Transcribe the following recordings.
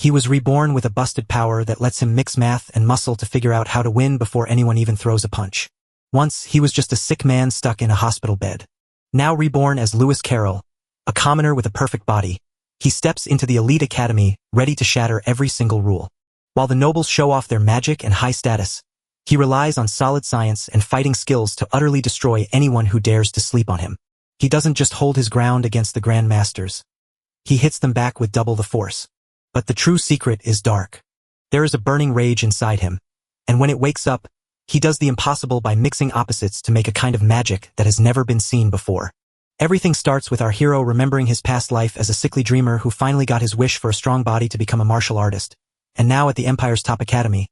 He was reborn with a busted power that lets him mix math and muscle to figure out how to win before anyone even throws a punch. Once, he was just a sick man stuck in a hospital bed. Now reborn as Lewis Carroll, a commoner with a perfect body, he steps into the elite academy, ready to shatter every single rule. While the nobles show off their magic and high status, he relies on solid science and fighting skills to utterly destroy anyone who dares to sleep on him. He doesn't just hold his ground against the Grand Masters. He hits them back with double the force. But the true secret is dark. There is a burning rage inside him, and when it wakes up, he does the impossible by mixing opposites to make a kind of magic that has never been seen before. Everything starts with our hero remembering his past life as a sickly dreamer who finally got his wish for a strong body to become a martial artist, and now at the Empire's top academy,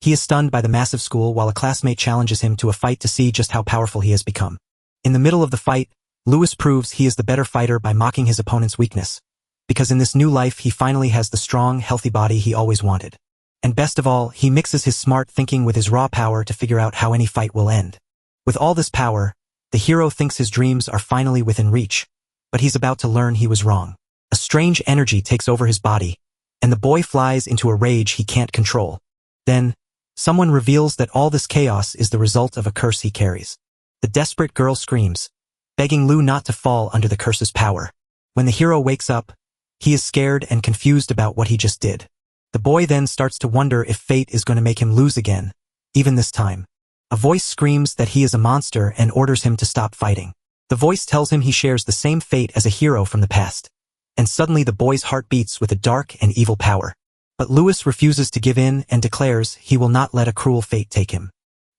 he is stunned by the massive school while a classmate challenges him to a fight to see just how powerful he has become. In the middle of the fight, Lewis proves he is the better fighter by mocking his opponent's weakness, because in this new life he finally has the strong, healthy body he always wanted. And best of all, he mixes his smart thinking with his raw power to figure out how any fight will end. With all this power, the hero thinks his dreams are finally within reach, but he's about to learn he was wrong. A strange energy takes over his body, and the boy flies into a rage he can't control. Then, someone reveals that all this chaos is the result of a curse he carries. The desperate girl screams, begging Lou not to fall under the curse's power. When the hero wakes up, he is scared and confused about what he just did. The boy then starts to wonder if fate is going to make him lose again, even this time. A voice screams that he is a monster and orders him to stop fighting. The voice tells him he shares the same fate as a hero from the past. And suddenly the boy's heart beats with a dark and evil power. But Lewis refuses to give in and declares he will not let a cruel fate take him.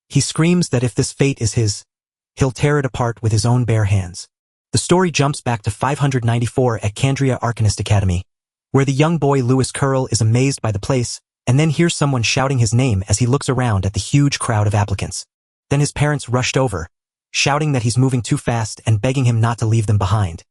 He screams that if this fate is his, he'll tear it apart with his own bare hands. The story jumps back to 594 at Candria Arcanist Academy, where the young boy Lewis Carroll is amazed by the place, and then hears someone shouting his name as he looks around at the huge crowd of applicants. Then his parents rushed over, shouting that he's moving too fast and begging him not to leave them behind.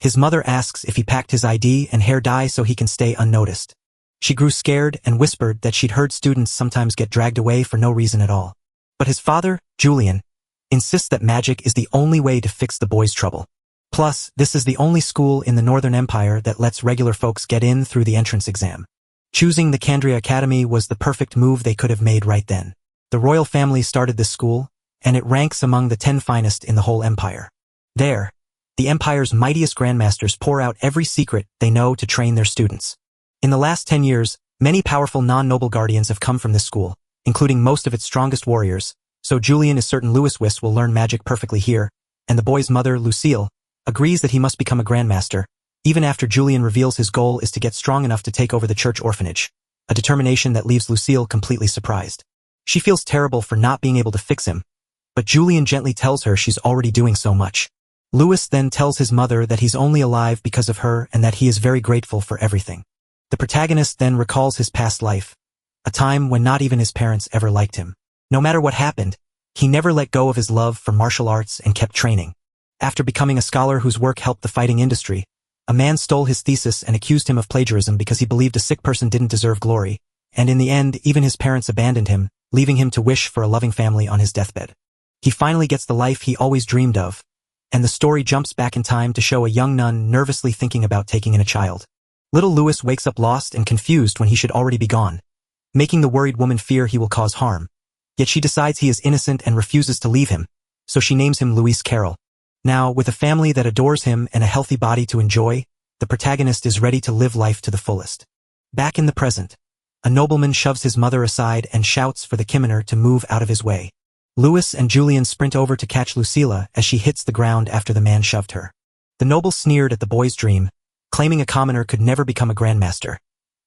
His mother asks if he packed his ID and hair dye so he can stay unnoticed. She grew scared and whispered that she'd heard students sometimes get dragged away for no reason at all. But his father, Julian, insists that magic is the only way to fix the boy's trouble. Plus, this is the only school in the Northern Empire that lets regular folks get in through the entrance exam. Choosing the Candria Academy was the perfect move they could have made right then. The royal family started this school, and it ranks among the 10 finest in the whole empire. There, the empire's mightiest grandmasters pour out every secret they know to train their students. In the last 10 years, many powerful non-noble guardians have come from this school, including most of its strongest warriors, so Julian is certain Louis will learn magic perfectly here, and the boy's mother, Lucille, agrees that he must become a grandmaster, even after Julian reveals his goal is to get strong enough to take over the church orphanage, a determination that leaves Lucille completely surprised. She feels terrible for not being able to fix him, but Julian gently tells her she's already doing so much. Louis then tells his mother that he's only alive because of her and that he is very grateful for everything. The protagonist then recalls his past life, a time when not even his parents ever liked him. No matter what happened, he never let go of his love for martial arts and kept training. After becoming a scholar whose work helped the fighting industry, a man stole his thesis and accused him of plagiarism because he believed a sick person didn't deserve glory, and in the end, even his parents abandoned him, leaving him to wish for a loving family on his deathbed. He finally gets the life he always dreamed of, and the story jumps back in time to show a young nun nervously thinking about taking in a child. Little Louis wakes up lost and confused when he should already be gone, making the worried woman fear he will cause harm. Yet she decides he is innocent and refuses to leave him, so she names him Louis Carroll. Now, with a family that adores him and a healthy body to enjoy, the protagonist is ready to live life to the fullest. Back in the present, a nobleman shoves his mother aside and shouts for the kimoner to move out of his way. Louis and Julian sprint over to catch Lucilla as she hits the ground after the man shoved her. The noble sneered at the boy's dream, claiming a commoner could never become a grandmaster,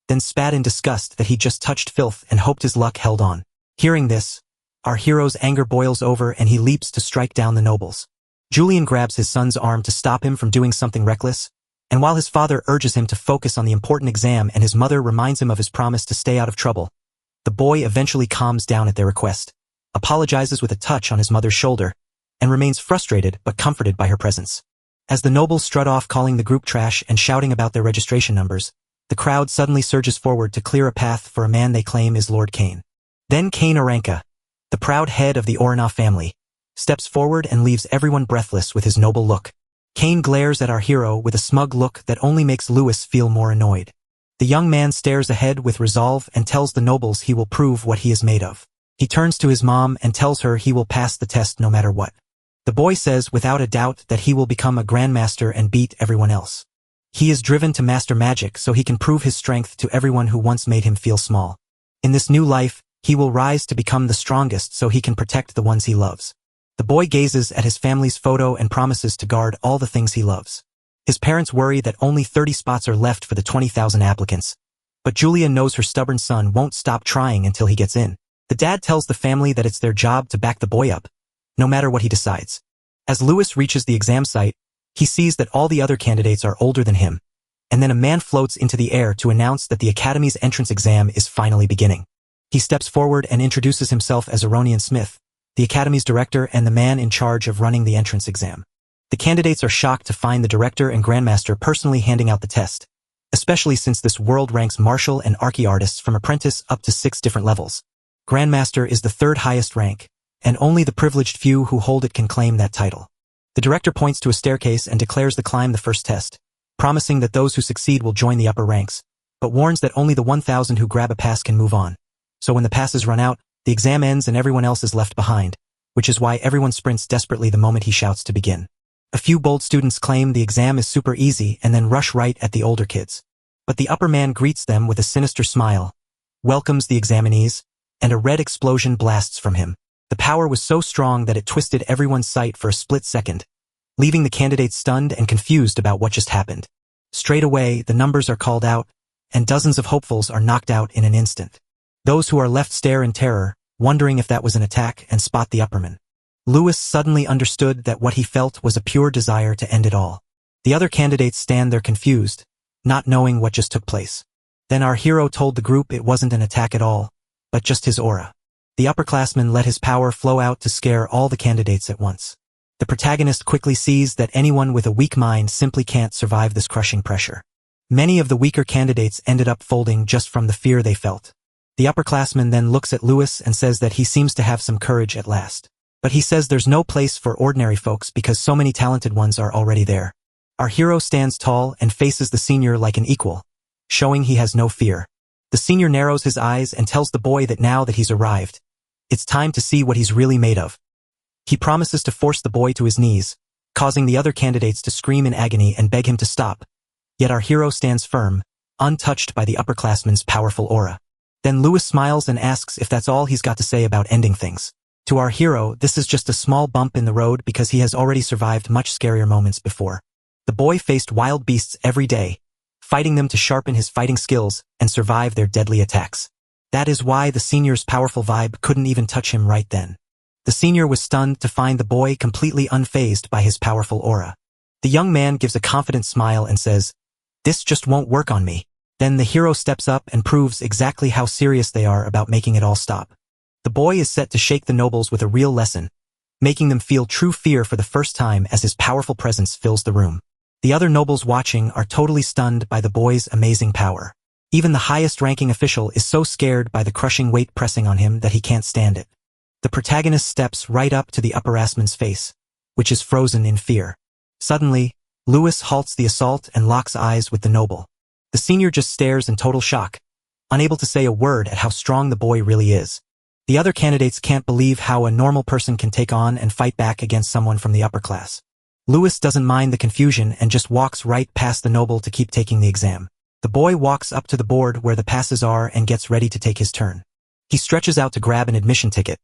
then spat in disgust that he just touched filth and hoped his luck held on. Hearing this, our hero's anger boils over and he leaps to strike down the nobles. Julian grabs his son's arm to stop him from doing something reckless, and while his father urges him to focus on the important exam and his mother reminds him of his promise to stay out of trouble, the boy eventually calms down at their request, apologizes with a touch on his mother's shoulder, and remains frustrated but comforted by her presence. As the nobles strut off calling the group trash and shouting about their registration numbers, the crowd suddenly surges forward to clear a path for a man they claim is Lord Kane. Then Kane Aranka, the proud head of the Oranov family, steps forward and leaves everyone breathless with his noble look. Kane glares at our hero with a smug look that only makes Louis feel more annoyed. The young man stares ahead with resolve and tells the nobles he will prove what he is made of. He turns to his mom and tells her he will pass the test no matter what. The boy says without a doubt that he will become a grandmaster and beat everyone else. He is driven to master magic so he can prove his strength to everyone who once made him feel small. In this new life, he will rise to become the strongest so he can protect the ones he loves. The boy gazes at his family's photo and promises to guard all the things he loves. His parents worry that only 30 spots are left for the 20,000 applicants. But Julia knows her stubborn son won't stop trying until he gets in. The dad tells the family that it's their job to back the boy up, no matter what he decides. As Louis reaches the exam site, he sees that all the other candidates are older than him, and then a man floats into the air to announce that the Academy's entrance exam is finally beginning. He steps forward and introduces himself as Aronian Smith, the Academy's director and the man in charge of running the entrance exam. The candidates are shocked to find the director and grandmaster personally handing out the test, especially since this world ranks martial and archi artists from apprentice up to 6 different levels. Grandmaster is the 3rd highest rank, and only the privileged few who hold it can claim that title. The director points to a staircase and declares the climb the first test, promising that those who succeed will join the upper ranks, but warns that only the 1,000 who grab a pass can move on. So when the passes run out, the exam ends and everyone else is left behind, which is why everyone sprints desperately the moment he shouts to begin. A few bold students claim the exam is super easy and then rush right at the older kids. But the upper man greets them with a sinister smile, welcomes the examinees, and a red explosion blasts from him. The power was so strong that it twisted everyone's sight for a split second, leaving the candidates stunned and confused about what just happened. Straight away, the numbers are called out, and dozens of hopefuls are knocked out in an instant. Those who are left stare in terror, wondering if that was an attack, and spot the upperman. Louis suddenly understood that what he felt was a pure desire to end it all. The other candidates stand there confused, not knowing what just took place. Then our hero told the group it wasn't an attack at all, but just his aura. The upperclassman let his power flow out to scare all the candidates at once. The protagonist quickly sees that anyone with a weak mind simply can't survive this crushing pressure. Many of the weaker candidates ended up folding just from the fear they felt. The upperclassman then looks at Louis and says that he seems to have some courage at last. But he says there's no place for ordinary folks because so many talented ones are already there. Our hero stands tall and faces the senior like an equal, showing he has no fear. The senior narrows his eyes and tells the boy that now that he's arrived, it's time to see what he's really made of. He promises to force the boy to his knees, causing the other candidates to scream in agony and beg him to stop. Yet our hero stands firm, untouched by the upperclassman's powerful aura. Then Louis smiles and asks if that's all he's got to say about ending things. To our hero, this is just a small bump in the road because he has already survived much scarier moments before. The boy faced wild beasts every day, fighting them to sharpen his fighting skills and survive their deadly attacks. That is why the senior's powerful vibe couldn't even touch him right then. The senior was stunned to find the boy completely unfazed by his powerful aura. The young man gives a confident smile and says, "This just won't work on me." Then the hero steps up and proves exactly how serious they are about making it all stop. The boy is set to shake the nobles with a real lesson, making them feel true fear for the first time as his powerful presence fills the room. The other nobles watching are totally stunned by the boy's amazing power. Even the highest-ranking official is so scared by the crushing weight pressing on him that he can't stand it. The protagonist steps right up to the upperclassman's face, which is frozen in fear. Suddenly, Louis halts the assault and locks eyes with the noble. The senior just stares in total shock, unable to say a word at how strong the boy really is. The other candidates can't believe how a normal person can take on and fight back against someone from the upper class. Louis doesn't mind the confusion and just walks right past the noble to keep taking the exam. The boy walks up to the board where the passes are and gets ready to take his turn. He stretches out to grab an admission ticket,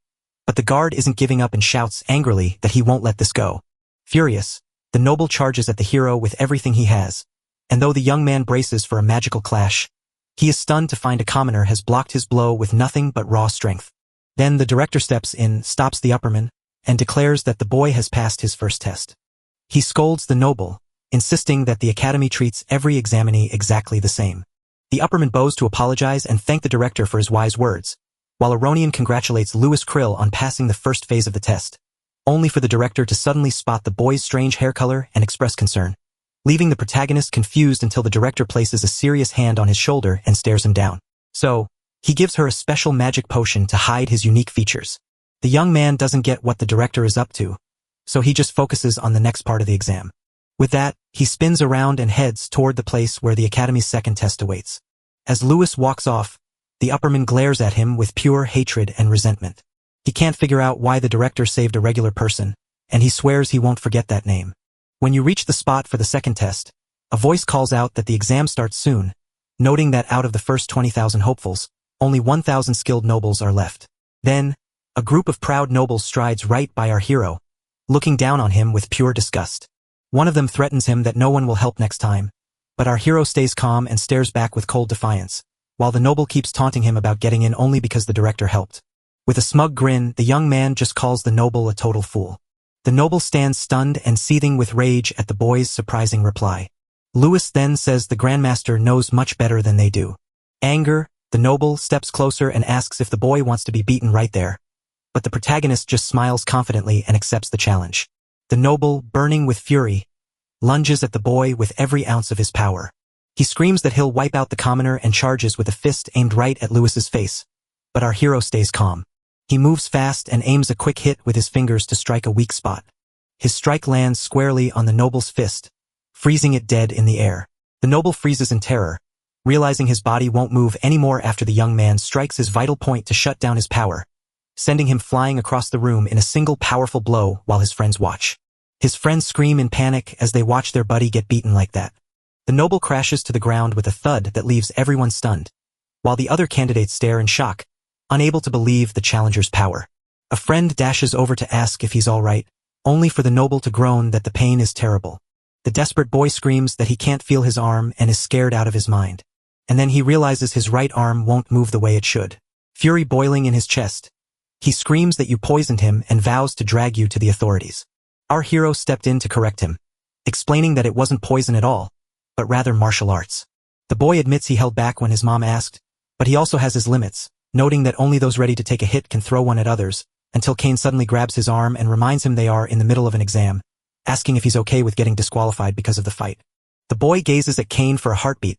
but the guard isn't giving up and shouts angrily that he won't let this go. Furious, the noble charges at the hero with everything he has, and though the young man braces for a magical clash, he is stunned to find a commoner has blocked his blow with nothing but raw strength. Then the director steps in, stops the upperman, and declares that the boy has passed his first test. He scolds the noble, insisting that the academy treats every examinee exactly the same. The upperman bows to apologize and thank the director for his wise words, while Aronian congratulates Louis Krill on passing the first phase of the test, only for the director to suddenly spot the boy's strange hair color and express concern, leaving the protagonist confused until the director places a serious hand on his shoulder and stares him down. So, he gives her a special magic potion to hide his unique features. The young man doesn't get what the director is up to, so he just focuses on the next part of the exam. With that, he spins around and heads toward the place where the academy's second test awaits. As Lewis walks off, the upperman glares at him with pure hatred and resentment. He can't figure out why the director saved a regular person, and he swears he won't forget that name. When you reach the spot for the second test, a voice calls out that the exam starts soon, noting that out of the first 20,000 hopefuls, only 1,000 skilled nobles are left. Then, a group of proud nobles strides right by our hero, looking down on him with pure disgust. One of them threatens him that no one will help next time, but our hero stays calm and stares back with cold defiance, while the noble keeps taunting him about getting in only because the director helped. With a smug grin, the young man just calls the noble a total fool. The noble stands stunned and seething with rage at the boy's surprising reply. Lewis then says the Grandmaster knows much better than they do. Anger, the noble steps closer and asks if the boy wants to be beaten right there, but the protagonist just smiles confidently and accepts the challenge. The noble, burning with fury, lunges at the boy with every ounce of his power. He screams that he'll wipe out the commoner and charges with a fist aimed right at Lewis's face, but our hero stays calm. He moves fast and aims a quick hit with his fingers to strike a weak spot. His strike lands squarely on the noble's fist, freezing it dead in the air. The noble freezes in terror, realizing his body won't move anymore after the young man strikes his vital point to shut down his power, sending him flying across the room in a single powerful blow while his friends watch. His friends scream in panic as they watch their buddy get beaten like that. The noble crashes to the ground with a thud that leaves everyone stunned, while the other candidates stare in shock, unable to believe the challenger's power. A friend dashes over to ask if he's all right, only for the noble to groan that the pain is terrible. The desperate boy screams that he can't feel his arm and is scared out of his mind. And then he realizes his right arm won't move the way it should. Fury boiling in his chest, he screams that you poisoned him and vows to drag you to the authorities. Our hero stepped in to correct him, explaining that it wasn't poison at all, but rather martial arts. The boy admits he held back when his mom asked, but he also has his limits, noting that only those ready to take a hit can throw one at others, until Kane suddenly grabs his arm and reminds him they are in the middle of an exam, asking if he's okay with getting disqualified because of the fight. The boy gazes at Kane for a heartbeat,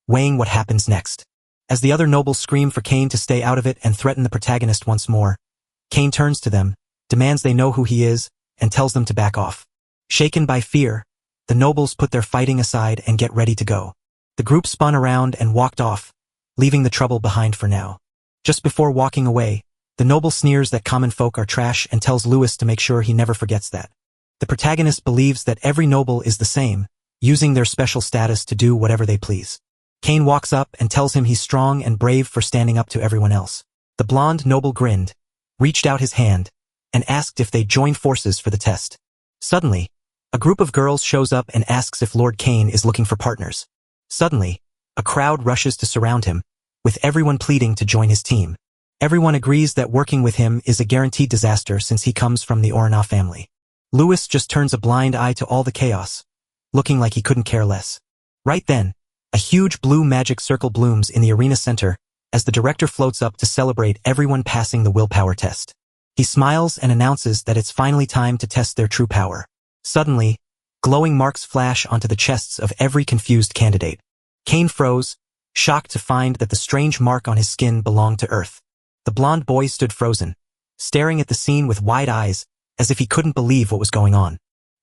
weighing what happens next. As the other nobles scream for Kane to stay out of it and threaten the protagonist once more, Kane turns to them, demands they know who he is, and tells them to back off. Shaken by fear, the nobles put their fighting aside and get ready to go. The group spun around and walked off, leaving the trouble behind for now. Just before walking away, the noble sneers that common folk are trash and tells Lewis to make sure he never forgets that. The protagonist believes that every noble is the same, using their special status to do whatever they please. Kane walks up and tells him he's strong and brave for standing up to everyone else. The blonde noble grinned, reached out his hand, and asked if they'd join forces for the test. Suddenly, a group of girls shows up and asks if Lord Kane is looking for partners. Suddenly, a crowd rushes to surround him, with everyone pleading to join his team. Everyone agrees that working with him is a guaranteed disaster since he comes from the Orana family. Lewis just turns a blind eye to all the chaos, looking like he couldn't care less. Right then, a huge blue magic circle blooms in the arena center as the director floats up to celebrate everyone passing the willpower test. He smiles and announces that it's finally time to test their true power. Suddenly, glowing marks flash onto the chests of every confused candidate. Kane froze, shocked to find that the strange mark on his skin belonged to Earth. The blonde boy stood frozen, staring at the scene with wide eyes, as if he couldn't believe what was going on.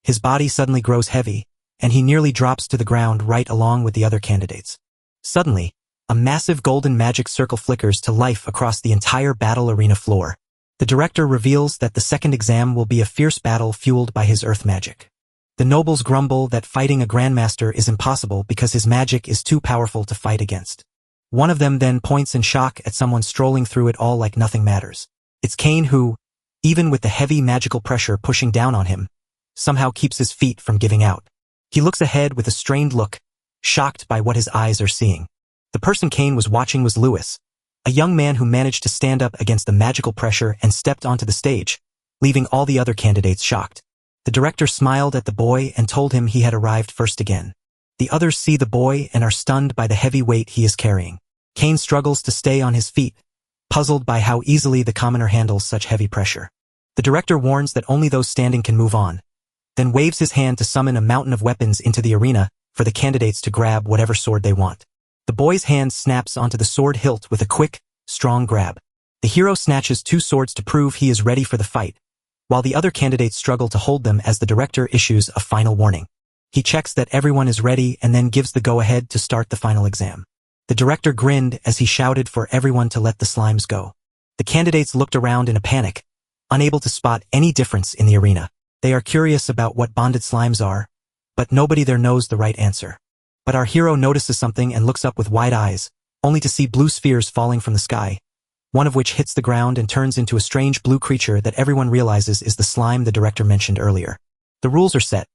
His body suddenly grows heavy, and he nearly drops to the ground right along with the other candidates. Suddenly, a massive golden magic circle flickers to life across the entire battle arena floor. The director reveals that the second exam will be a fierce battle fueled by his earth magic. The nobles grumble that fighting a grandmaster is impossible because his magic is too powerful to fight against. One of them then points in shock at someone strolling through it all like nothing matters. It's Kane who, even with the heavy magical pressure pushing down on him, somehow keeps his feet from giving out. He looks ahead with a strained look, shocked by what his eyes are seeing. The person Kane was watching was Lewis, a young man who managed to stand up against the magical pressure and stepped onto the stage, leaving all the other candidates shocked. The director smiled at the boy and told him he had arrived first again. The others see the boy and are stunned by the heavy weight he is carrying. Kane struggles to stay on his feet, puzzled by how easily the commoner handles such heavy pressure. The director warns that only those standing can move on, then waves his hand to summon a mountain of weapons into the arena for the candidates to grab whatever sword they want. The boy's hand snaps onto the sword hilt with a quick, strong grab. The hero snatches 2 swords to prove he is ready for the fight, while the other candidates struggle to hold them as the director issues a final warning. He checks that everyone is ready and then gives the go-ahead to start the final exam. The director grinned as he shouted for everyone to let the slimes go. The candidates looked around in a panic, unable to spot any difference in the arena. They are curious about what bonded slimes are, but nobody there knows the right answer. But our hero notices something and looks up with wide eyes, only to see blue spheres falling from the sky, one of which hits the ground and turns into a strange blue creature that everyone realizes is the slime the director mentioned earlier. The rules are set.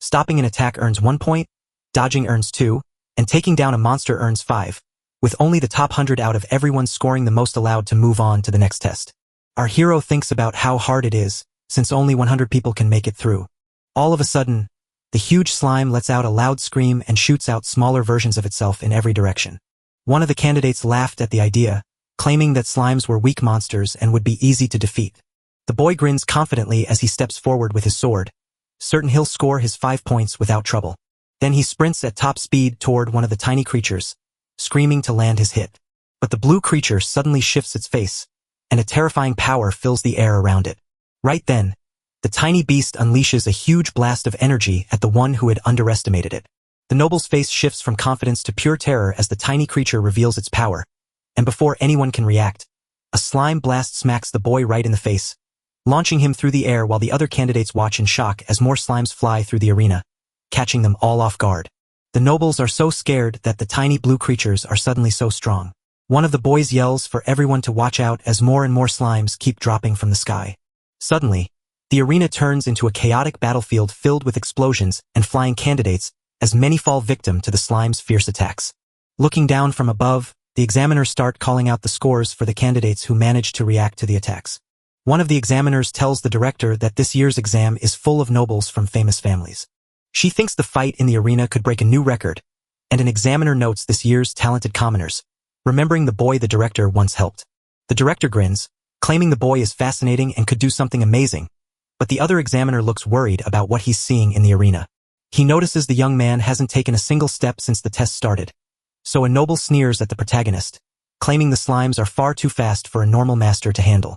Stopping an attack earns 1 point, dodging earns 2, and taking down a monster earns 5, with only the top 100 out of everyone scoring the most allowed to move on to the next test. Our hero thinks about how hard it is, since only 100 people can make it through. All of a sudden, the huge slime lets out a loud scream and shoots out smaller versions of itself in every direction. One of the candidates laughed at the idea, claiming that slimes were weak monsters and would be easy to defeat. The boy grins confidently as he steps forward with his sword, certain he'll score his 5 points without trouble. Then he sprints at top speed toward one of the tiny creatures, screaming to land his hit. But the blue creature suddenly shifts its face, and a terrifying power fills the air around it. Right then, the tiny beast unleashes a huge blast of energy at the one who had underestimated it. The noble's face shifts from confidence to pure terror as the tiny creature reveals its power, and before anyone can react, a slime blast smacks the boy right in the face, launching him through the air while the other candidates watch in shock as more slimes fly through the arena, catching them all off guard. The nobles are so scared that the tiny blue creatures are suddenly so strong. One of the boys yells for everyone to watch out as more and more slimes keep dropping from the sky. Suddenly, the arena turns into a chaotic battlefield filled with explosions and flying candidates as many fall victim to the slime's fierce attacks. Looking down from above, the examiners start calling out the scores for the candidates who managed to react to the attacks. One of the examiners tells the director that this year's exam is full of nobles from famous families. She thinks the fight in the arena could break a new record, and an examiner notes this year's talented commoners, remembering the boy the director once helped. The director grins, claiming the boy is fascinating and could do something amazing, but the other examiner looks worried about what he's seeing in the arena. He notices the young man hasn't taken a single step since the test started, so a noble sneers at the protagonist, claiming the slimes are far too fast for a normal master to handle.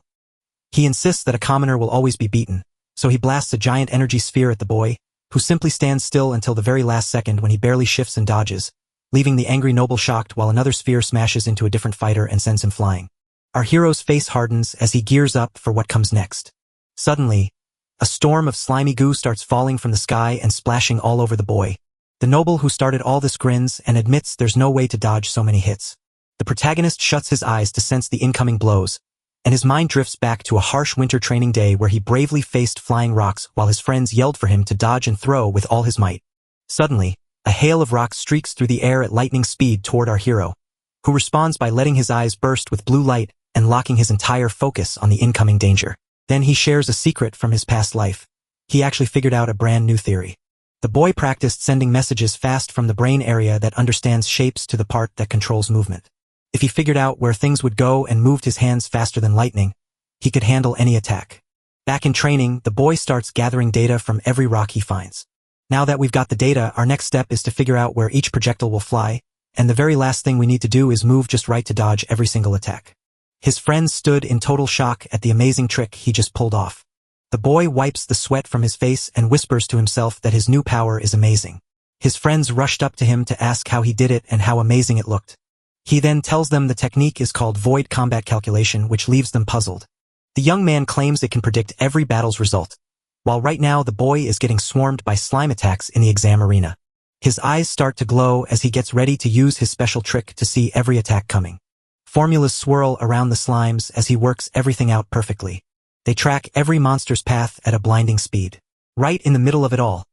He insists that a commoner will always be beaten, so he blasts a giant energy sphere at the boy, who simply stands still until the very last second when he barely shifts and dodges, leaving the angry noble shocked while another sphere smashes into a different fighter and sends him flying. Our hero's face hardens as he gears up for what comes next. Suddenly, a storm of slimy goo starts falling from the sky and splashing all over the boy. The noble who started all this grins and admits there's no way to dodge so many hits. The protagonist shuts his eyes to sense the incoming blows, and his mind drifts back to a harsh winter training day where he bravely faced flying rocks while his friends yelled for him to dodge and throw with all his might. Suddenly, a hail of rocks streaks through the air at lightning speed toward our hero, who responds by letting his eyes burst with blue light and locking his entire focus on the incoming danger. Then he shares a secret from his past life. He actually figured out a brand new theory. The boy practiced sending messages fast from the brain area that understands shapes to the part that controls movement. If he figured out where things would go and moved his hands faster than lightning, he could handle any attack. Back in training, the boy starts gathering data from every rock he finds. Now that we've got the data, our next step is to figure out where each projectile will fly, and the very last thing we need to do is move just right to dodge every single attack. His friends stood in total shock at the amazing trick he just pulled off. The boy wipes the sweat from his face and whispers to himself that his new power is amazing. His friends rushed up to him to ask how he did it and how amazing it looked. He then tells them the technique is called void combat calculation, which leaves them puzzled. The young man claims it can predict every battle's result, while right now the boy is getting swarmed by slime attacks in the exam arena. His eyes start to glow as he gets ready to use his special trick to see every attack coming. Formulas swirl around the slimes as he works everything out perfectly. They track every monster's path at a blinding speed. Right in the middle of it all,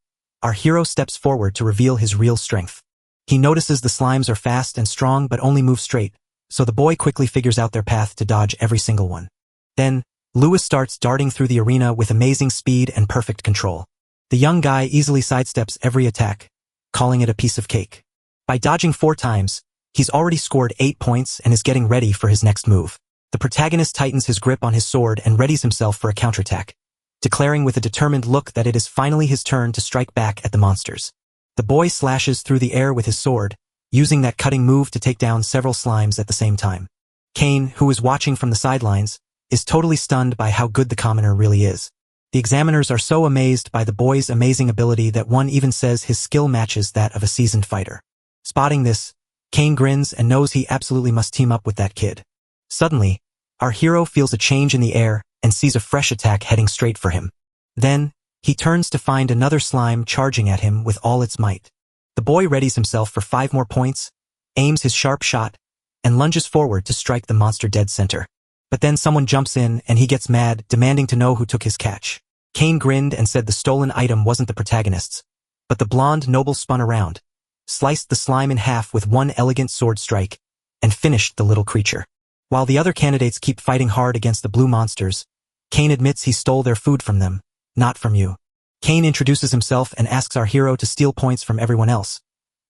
our hero steps forward to reveal his real strength. He notices the slimes are fast and strong but only move straight, so the boy quickly figures out their path to dodge every single one. Then, Lewis starts darting through the arena with amazing speed and perfect control. The young guy easily sidesteps every attack, calling it a piece of cake. By dodging 4 times, he's already scored 8 points and is getting ready for his next move. The protagonist tightens his grip on his sword and readies himself for a counterattack, declaring with a determined look that it is finally his turn to strike back at the monsters. The boy slashes through the air with his sword, using that cutting move to take down several slimes at the same time. Kane, who is watching from the sidelines, is totally stunned by how good the commoner really is. The examiners are so amazed by the boy's amazing ability that one even says his skill matches that of a seasoned fighter. Spotting this, Kane grins and knows he absolutely must team up with that kid. Suddenly, our hero feels a change in the air and sees a fresh attack heading straight for him. Then, he turns to find another slime charging at him with all its might. The boy readies himself for 5 more points, aims his sharp shot, and lunges forward to strike the monster dead center. But then someone jumps in and he gets mad, demanding to know who took his catch. Kane grinned and said the stolen item wasn't the protagonist's, but the blonde noble spun around, sliced the slime in half with one elegant sword strike, and finished the little creature. While the other candidates keep fighting hard against the blue monsters, Kane admits he stole their food from them, not from you. Kane introduces himself and asks our hero to steal points from everyone else,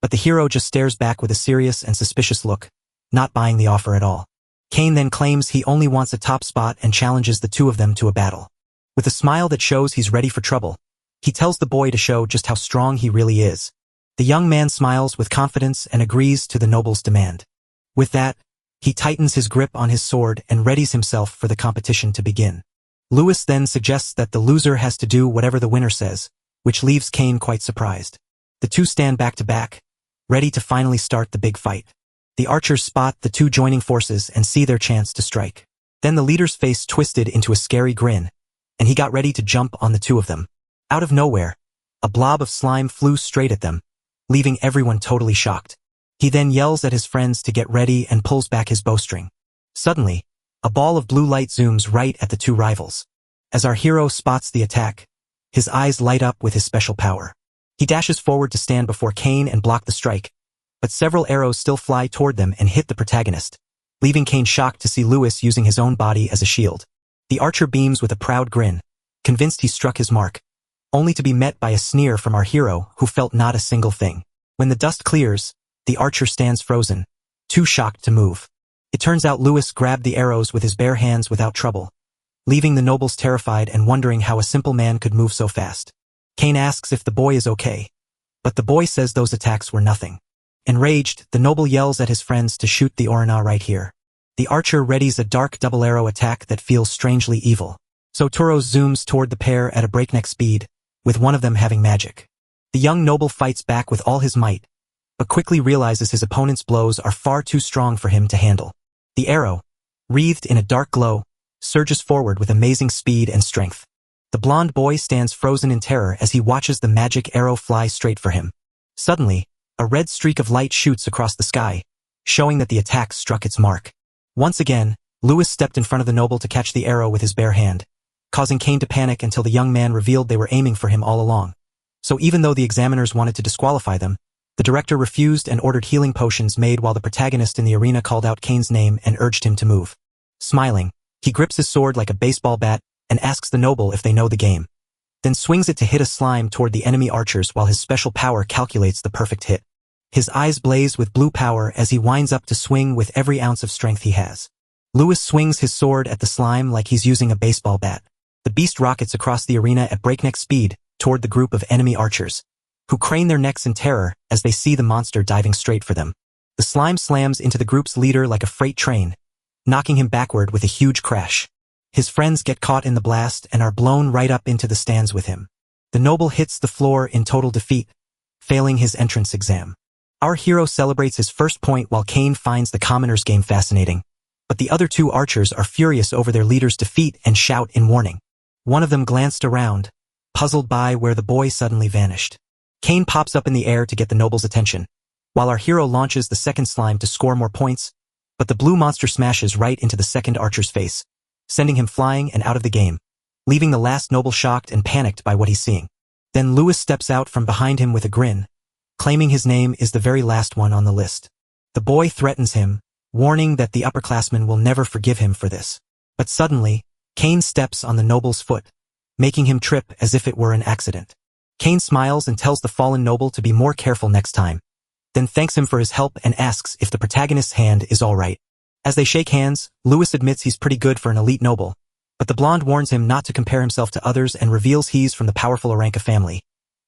but the hero just stares back with a serious and suspicious look, not buying the offer at all. Kane then claims he only wants a top spot and challenges the two of them to a battle. With a smile that shows he's ready for trouble, he tells the boy to show just how strong he really is. The young man smiles with confidence and agrees to the noble's demand. With that, he tightens his grip on his sword and readies himself for the competition to begin. Lewis then suggests that the loser has to do whatever the winner says, which leaves Kane quite surprised. The two stand back to back, ready to finally start the big fight. The archers spot the two joining forces and see their chance to strike. Then the leader's face twisted into a scary grin, and he got ready to jump on the two of them. Out of nowhere, a blob of slime flew straight at them, leaving everyone totally shocked. He then yells at his friends to get ready and pulls back his bowstring. Suddenly, a ball of blue light zooms right at the two rivals. As our hero spots the attack, his eyes light up with his special power. He dashes forward to stand before Kane and block the strike, but several arrows still fly toward them and hit the protagonist, leaving Kane shocked to see Lewis using his own body as a shield. The archer beams with a proud grin, convinced he struck his mark, only to be met by a sneer from our hero who felt not a single thing. When the dust clears, the archer stands frozen, too shocked to move. It turns out Lewis grabbed the arrows with his bare hands without trouble, leaving the nobles terrified and wondering how a simple man could move so fast. Kane asks if the boy is okay, but the boy says those attacks were nothing. Enraged, the noble yells at his friends to shoot the Orina right here. The archer readies a dark double arrow attack that feels strangely evil. So Turo zooms toward the pair at a breakneck speed, with one of them having magic. The young noble fights back with all his might, but quickly realizes his opponent's blows are far too strong for him to handle. The arrow, wreathed in a dark glow, surges forward with amazing speed and strength. The blonde boy stands frozen in terror as he watches the magic arrow fly straight for him. Suddenly, a red streak of light shoots across the sky, showing that the attack struck its mark. Once again, Lewis stepped in front of the noble to catch the arrow with his bare hand, causing Kane to panic until the young man revealed they were aiming for him all along. So even though the examiners wanted to disqualify them, the director refused and ordered healing potions made while the protagonist in the arena called out Kane's name and urged him to move. Smiling, he grips his sword like a baseball bat and asks the noble if they know the game, then swings it to hit a slime toward the enemy archers while his special power calculates the perfect hit. His eyes blaze with blue power as he winds up to swing with every ounce of strength he has. Lewis swings his sword at the slime like he's using a baseball bat. The beast rockets across the arena at breakneck speed toward the group of enemy archers, who crane their necks in terror as they see the monster diving straight for them. The slime slams into the group's leader like a freight train, knocking him backward with a huge crash. His friends get caught in the blast and are blown right up into the stands with him. The noble hits the floor in total defeat, failing his entrance exam. Our hero celebrates his first point while Kane finds the commoner's game fascinating, but the other two archers are furious over their leader's defeat and shout in warning. One of them glanced around, puzzled by where the boy suddenly vanished. Kane pops up in the air to get the noble's attention, while our hero launches the second slime to score more points, but the blue monster smashes right into the second archer's face, sending him flying and out of the game, leaving the last noble shocked and panicked by what he's seeing. Then Lewis steps out from behind him with a grin, claiming his name is the very last one on the list. The boy threatens him, warning that the upperclassmen will never forgive him for this. But suddenly, Kane steps on the noble's foot, making him trip as if it were an accident. Kane smiles and tells the fallen noble to be more careful next time, then thanks him for his help and asks if the protagonist's hand is all right. As they shake hands, Lewis admits he's pretty good for an elite noble, but the blonde warns him not to compare himself to others and reveals he's from the powerful Aranka family,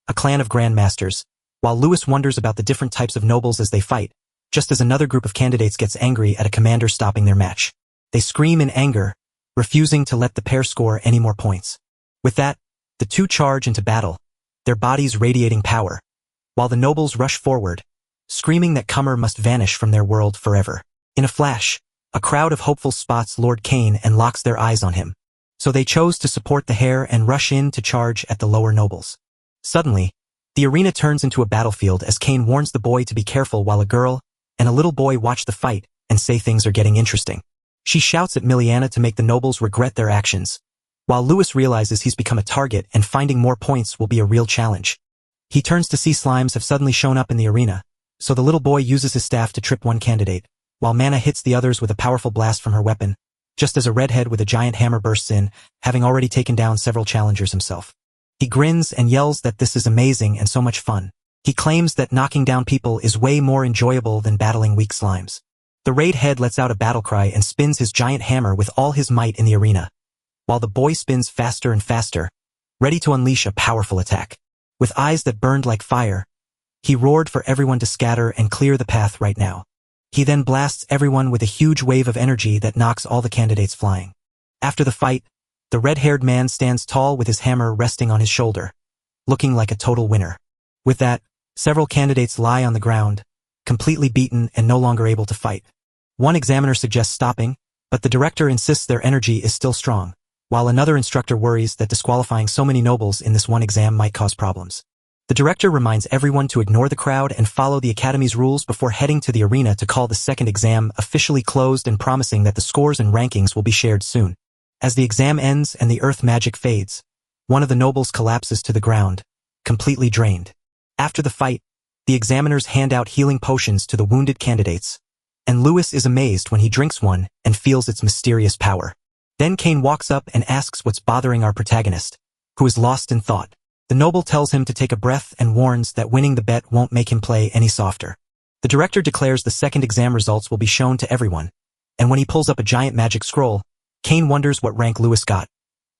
a clan of grandmasters, while Lewis wonders about the different types of nobles as they fight, just as another group of candidates gets angry at a commander stopping their match. They scream in anger, refusing to let the pair score any more points. With that, the two charge into battle, their bodies radiating power. While the nobles rush forward, screaming that Tamer must vanish from their world forever. In a flash, a crowd of hopeful spots Lord Cain and locks their eyes on him. So they chose to support the heir and rush in to charge at the lower nobles. Suddenly, the arena turns into a battlefield as Cain warns the boy to be careful while a girl and a little boy watch the fight and say things are getting interesting. She shouts at Miliana to make the nobles regret their actions, while Lewis realizes he's become a target and finding more points will be a real challenge. He turns to see slimes have suddenly shown up in the arena, so the little boy uses his staff to trip one candidate, while Mana hits the others with a powerful blast from her weapon, just as a redhead with a giant hammer bursts in, having already taken down several challengers himself. He grins and yells that this is amazing and so much fun. He claims that knocking down people is way more enjoyable than battling weak slimes. The raid head lets out a battle cry and spins his giant hammer with all his might in the arena, while the boy spins faster and faster, ready to unleash a powerful attack. With eyes that burned like fire, he roared for everyone to scatter and clear the path right now. He then blasts everyone with a huge wave of energy that knocks all the candidates flying. After the fight, the red-haired man stands tall with his hammer resting on his shoulder, looking like a total winner. With that, several candidates lie on the ground, completely beaten and no longer able to fight. One examiner suggests stopping, but the director insists their energy is still strong, while another instructor worries that disqualifying so many nobles in this one exam might cause problems. The director reminds everyone to ignore the crowd and follow the academy's rules before heading to the arena to call the second exam officially closed and promising that the scores and rankings will be shared soon. As the exam ends and the earth magic fades, one of the nobles collapses to the ground, completely drained. After the fight, the examiners hand out healing potions to the wounded candidates, and Lewis is amazed when he drinks one and feels its mysterious power. Then Cain walks up and asks what's bothering our protagonist, who is lost in thought. The noble tells him to take a breath and warns that winning the bet won't make him play any softer. The director declares the second exam results will be shown to everyone, and when he pulls up a giant magic scroll, Cain wonders what rank Lewis got,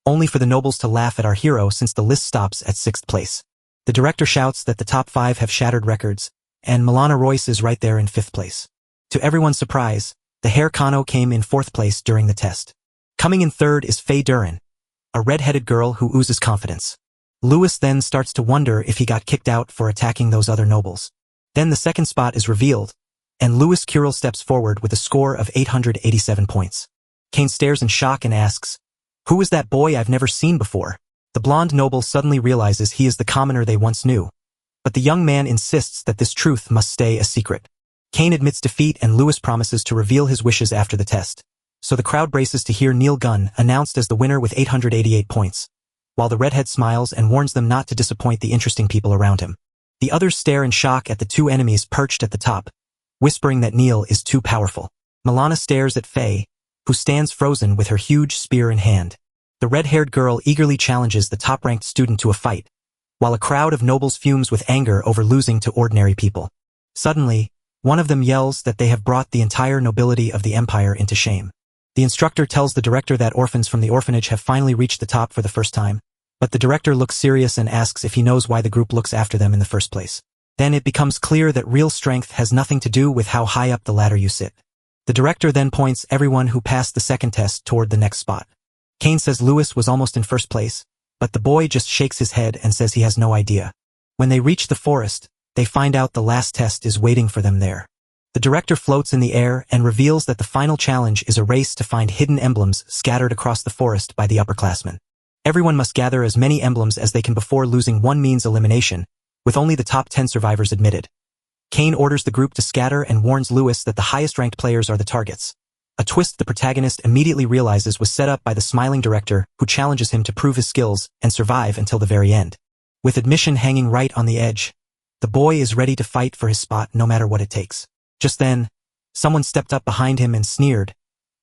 only for the nobles to laugh at our hero since the list stops at 6th place. The director shouts that the top 5 have shattered records, and Milana Royce is right there in 5th place. To everyone's surprise, the Hair Kano came in 4th place during the test. Coming in 3rd is Faye Duran, a red-headed girl who oozes confidence. Lewis then starts to wonder if he got kicked out for attacking those other nobles. Then the second spot is revealed, and Lewis Curel steps forward with a score of 887 points. Cain stares in shock and asks, "Who is that boy I've never seen before?" The blonde noble suddenly realizes he is the commoner they once knew, but the young man insists that this truth must stay a secret. Cain admits defeat and Lewis promises to reveal his wishes after the test, so the crowd braces to hear Neil Gunn announced as the winner with 888 points, while the redhead smiles and warns them not to disappoint the interesting people around him. The others stare in shock at the two enemies perched at the top, whispering that Neil is too powerful. Milana stares at Faye, who stands frozen with her huge spear in hand. The red-haired girl eagerly challenges the top-ranked student to a fight, while a crowd of nobles fumes with anger over losing to ordinary people. Suddenly, one of them yells that they have brought the entire nobility of the empire into shame. The instructor tells the director that orphans from the orphanage have finally reached the top for the first time, but the director looks serious and asks if he knows why the group looks after them in the first place. Then it becomes clear that real strength has nothing to do with how high up the ladder you sit. The director then points everyone who passed the second test toward the next spot. Cain says Lewis was almost in first place, but the boy just shakes his head and says he has no idea. When they reach the forest, they find out the last test is waiting for them there. The director floats in the air and reveals that the final challenge is a race to find hidden emblems scattered across the forest by the upperclassmen. Everyone must gather as many emblems as they can before losing one means elimination, with only the top 10 survivors admitted. Cain orders the group to scatter and warns Lewis that the highest-ranked players are the targets, a twist the protagonist immediately realizes was set up by the smiling director who challenges him to prove his skills and survive until the very end. With admission hanging right on the edge, the boy is ready to fight for his spot no matter what it takes. Just then, someone stepped up behind him and sneered,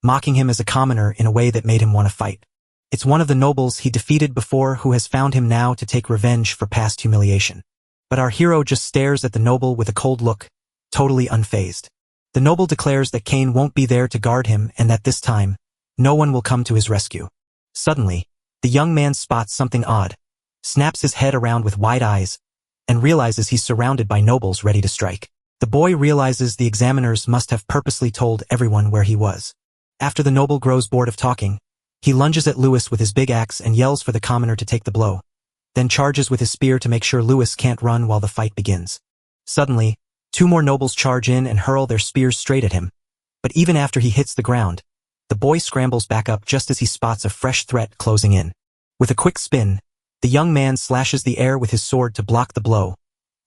mocking him as a commoner in a way that made him want to fight. It's one of the nobles he defeated before who has found him now to take revenge for past humiliation. But our hero just stares at the noble with a cold look, totally unfazed. The noble declares that Cain won't be there to guard him and that this time, no one will come to his rescue. Suddenly, the young man spots something odd, snaps his head around with wide eyes, and realizes he's surrounded by nobles ready to strike. The boy realizes the examiners must have purposely told everyone where he was. After the noble grows bored of talking, he lunges at Lewis with his big axe and yells for the commoner to take the blow, then charges with his spear to make sure Lewis can't run while the fight begins. Suddenly, Two more nobles charge in and hurl their spears straight at him. But even after he hits the ground, the boy scrambles back up just as he spots a fresh threat closing in. With a quick spin, the young man slashes the air with his sword to block the blow,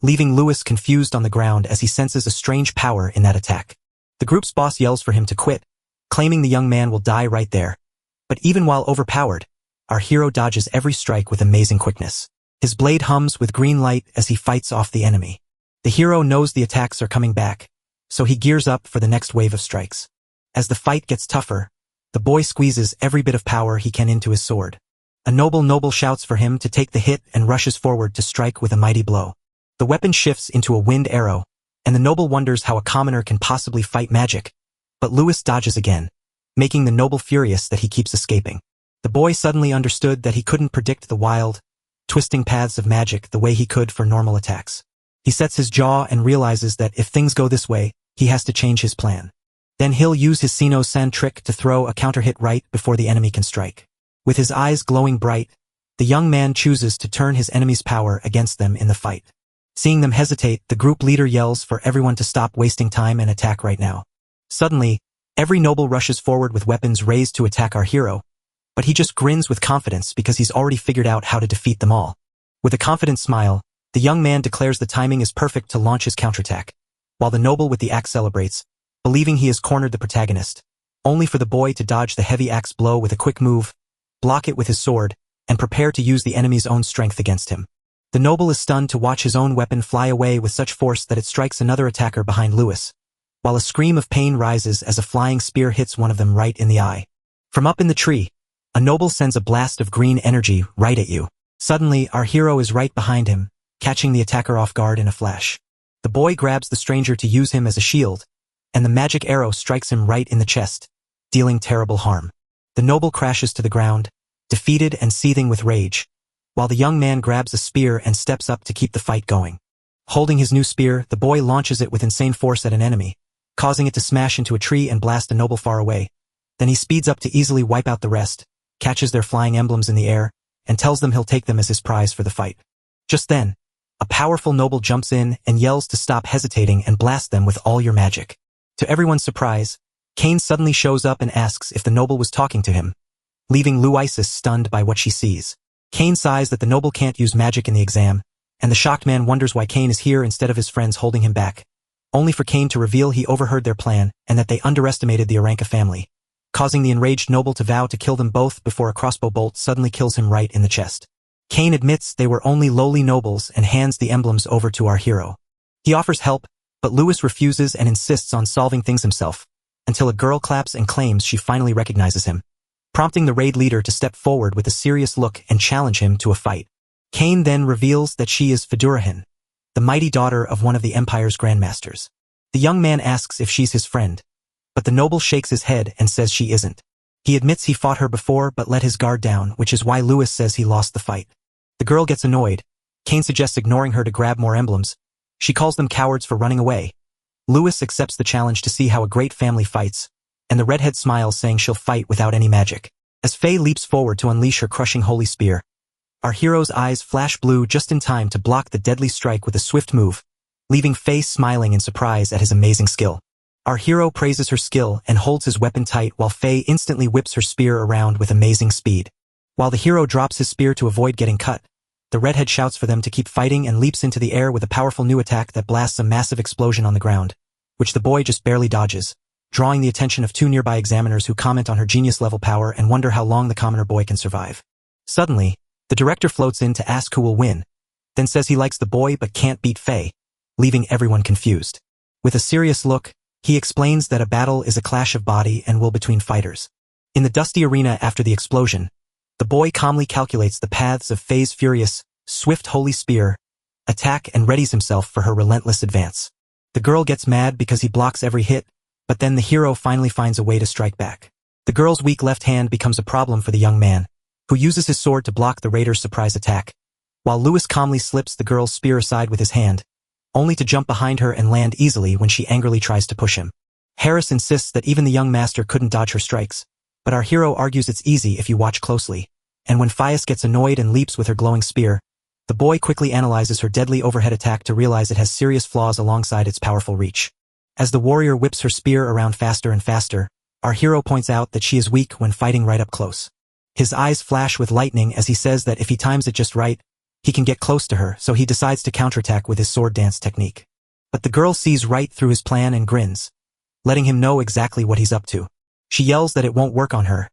leaving Lewis confused on the ground as he senses a strange power in that attack. The group's boss yells for him to quit, claiming the young man will die right there. But even while overpowered, our hero dodges every strike with amazing quickness. His blade hums with green light as he fights off the enemy. The hero knows the attacks are coming back, so he gears up for the next wave of strikes. As the fight gets tougher, the boy squeezes every bit of power he can into his sword. A noble shouts for him to take the hit and rushes forward to strike with a mighty blow. The weapon shifts into a wind arrow, and the noble wonders how a commoner can possibly fight magic. But Lewis dodges again, making the noble furious that he keeps escaping. The boy suddenly understood that he couldn't predict the wild, twisting paths of magic the way he could for normal attacks. He sets his jaw and realizes that if things go this way, he has to change his plan. Then he'll use his Sino-san trick to throw a counter-hit right before the enemy can strike. With his eyes glowing bright, the young man chooses to turn his enemy's power against them in the fight. Seeing them hesitate, the group leader yells for everyone to stop wasting time and attack right now. Suddenly, every noble rushes forward with weapons raised to attack our hero, but he just grins with confidence because he's already figured out how to defeat them all. With a confident smile, the young man declares the timing is perfect to launch his counterattack, while the noble with the axe celebrates, believing he has cornered the protagonist, only for the boy to dodge the heavy axe blow with a quick move, block it with his sword, and prepare to use the enemy's own strength against him. The noble is stunned to watch his own weapon fly away with such force that it strikes another attacker behind Lewis, while a scream of pain rises as a flying spear hits one of them right in the eye. From up in the tree, a noble sends a blast of green energy right at you. Suddenly, our hero is right behind him, catching the attacker off guard in a flash. The boy grabs the stranger to use him as a shield, and the magic arrow strikes him right in the chest, dealing terrible harm. The noble crashes to the ground, defeated and seething with rage, while the young man grabs a spear and steps up to keep the fight going. Holding his new spear, the boy launches it with insane force at an enemy, causing it to smash into a tree and blast a noble far away. Then he speeds up to easily wipe out the rest, catches their flying emblems in the air, and tells them he'll take them as his prize for the fight. Just then, a powerful noble jumps in and yells to stop hesitating and blast them with all your magic. To everyone's surprise, Kane suddenly shows up and asks if the noble was talking to him, leaving Luisis stunned by what she sees. Kane sighs that the noble can't use magic in the exam, and the shocked man wonders why Kane is here instead of his friends holding him back, only for Kane to reveal he overheard their plan and that they underestimated the Aranka family, causing the enraged noble to vow to kill them both before a crossbow bolt suddenly kills him right in the chest. Kane admits they were only lowly nobles and hands the emblems over to our hero. He offers help, but Lewis refuses and insists on solving things himself, until a girl claps and claims she finally recognizes him, prompting the raid leader to step forward with a serious look and challenge him to a fight. Kane then reveals that she is Fedurahin, the mighty daughter of one of the Empire's grandmasters. The young man asks if she's his friend, but the noble shakes his head and says she isn't. He admits he fought her before but let his guard down, which is why Lewis says he lost the fight. The girl gets annoyed. Kane suggests ignoring her to grab more emblems. She calls them cowards for running away. Lewis accepts the challenge to see how a great family fights, and the redhead smiles, saying she'll fight without any magic. As Faye leaps forward to unleash her crushing holy spear, our hero's eyes flash blue just in time to block the deadly strike with a swift move, leaving Faye smiling in surprise at his amazing skill. Our hero praises her skill and holds his weapon tight while Faye instantly whips her spear around with amazing speed. While the hero drops his spear to avoid getting cut, the redhead shouts for them to keep fighting and leaps into the air with a powerful new attack that blasts a massive explosion on the ground, which the boy just barely dodges, drawing the attention of two nearby examiners who comment on her genius-level power and wonder how long the commoner boy can survive. Suddenly, the director floats in to ask who will win, then says he likes the boy but can't beat Faye, leaving everyone confused. With a serious look, he explains that a battle is a clash of body and will between fighters. In the dusty arena after the explosion, the boy calmly calculates the paths of Faye's furious, swift holy spear attack and readies himself for her relentless advance. The girl gets mad because he blocks every hit, but then the hero finally finds a way to strike back. The girl's weak left hand becomes a problem for the young man, who uses his sword to block the raider's surprise attack, while Lewis calmly slips the girl's spear aside with his hand, only to jump behind her and land easily when she angrily tries to push him. Harris insists that even the young master couldn't dodge her strikes, but our hero argues it's easy if you watch closely, and when Fias gets annoyed and leaps with her glowing spear, The boy quickly analyzes her deadly overhead attack to realize it has serious flaws alongside its powerful reach. As the warrior whips her spear around faster and faster, our hero points out that she is weak when fighting right up close. His eyes flash with lightning as he says that if he times it just right, he can get close to her, so he decides to counterattack with his sword dance technique. But the girl sees right through his plan and grins, letting him know exactly what he's up to. She yells that it won't work on her,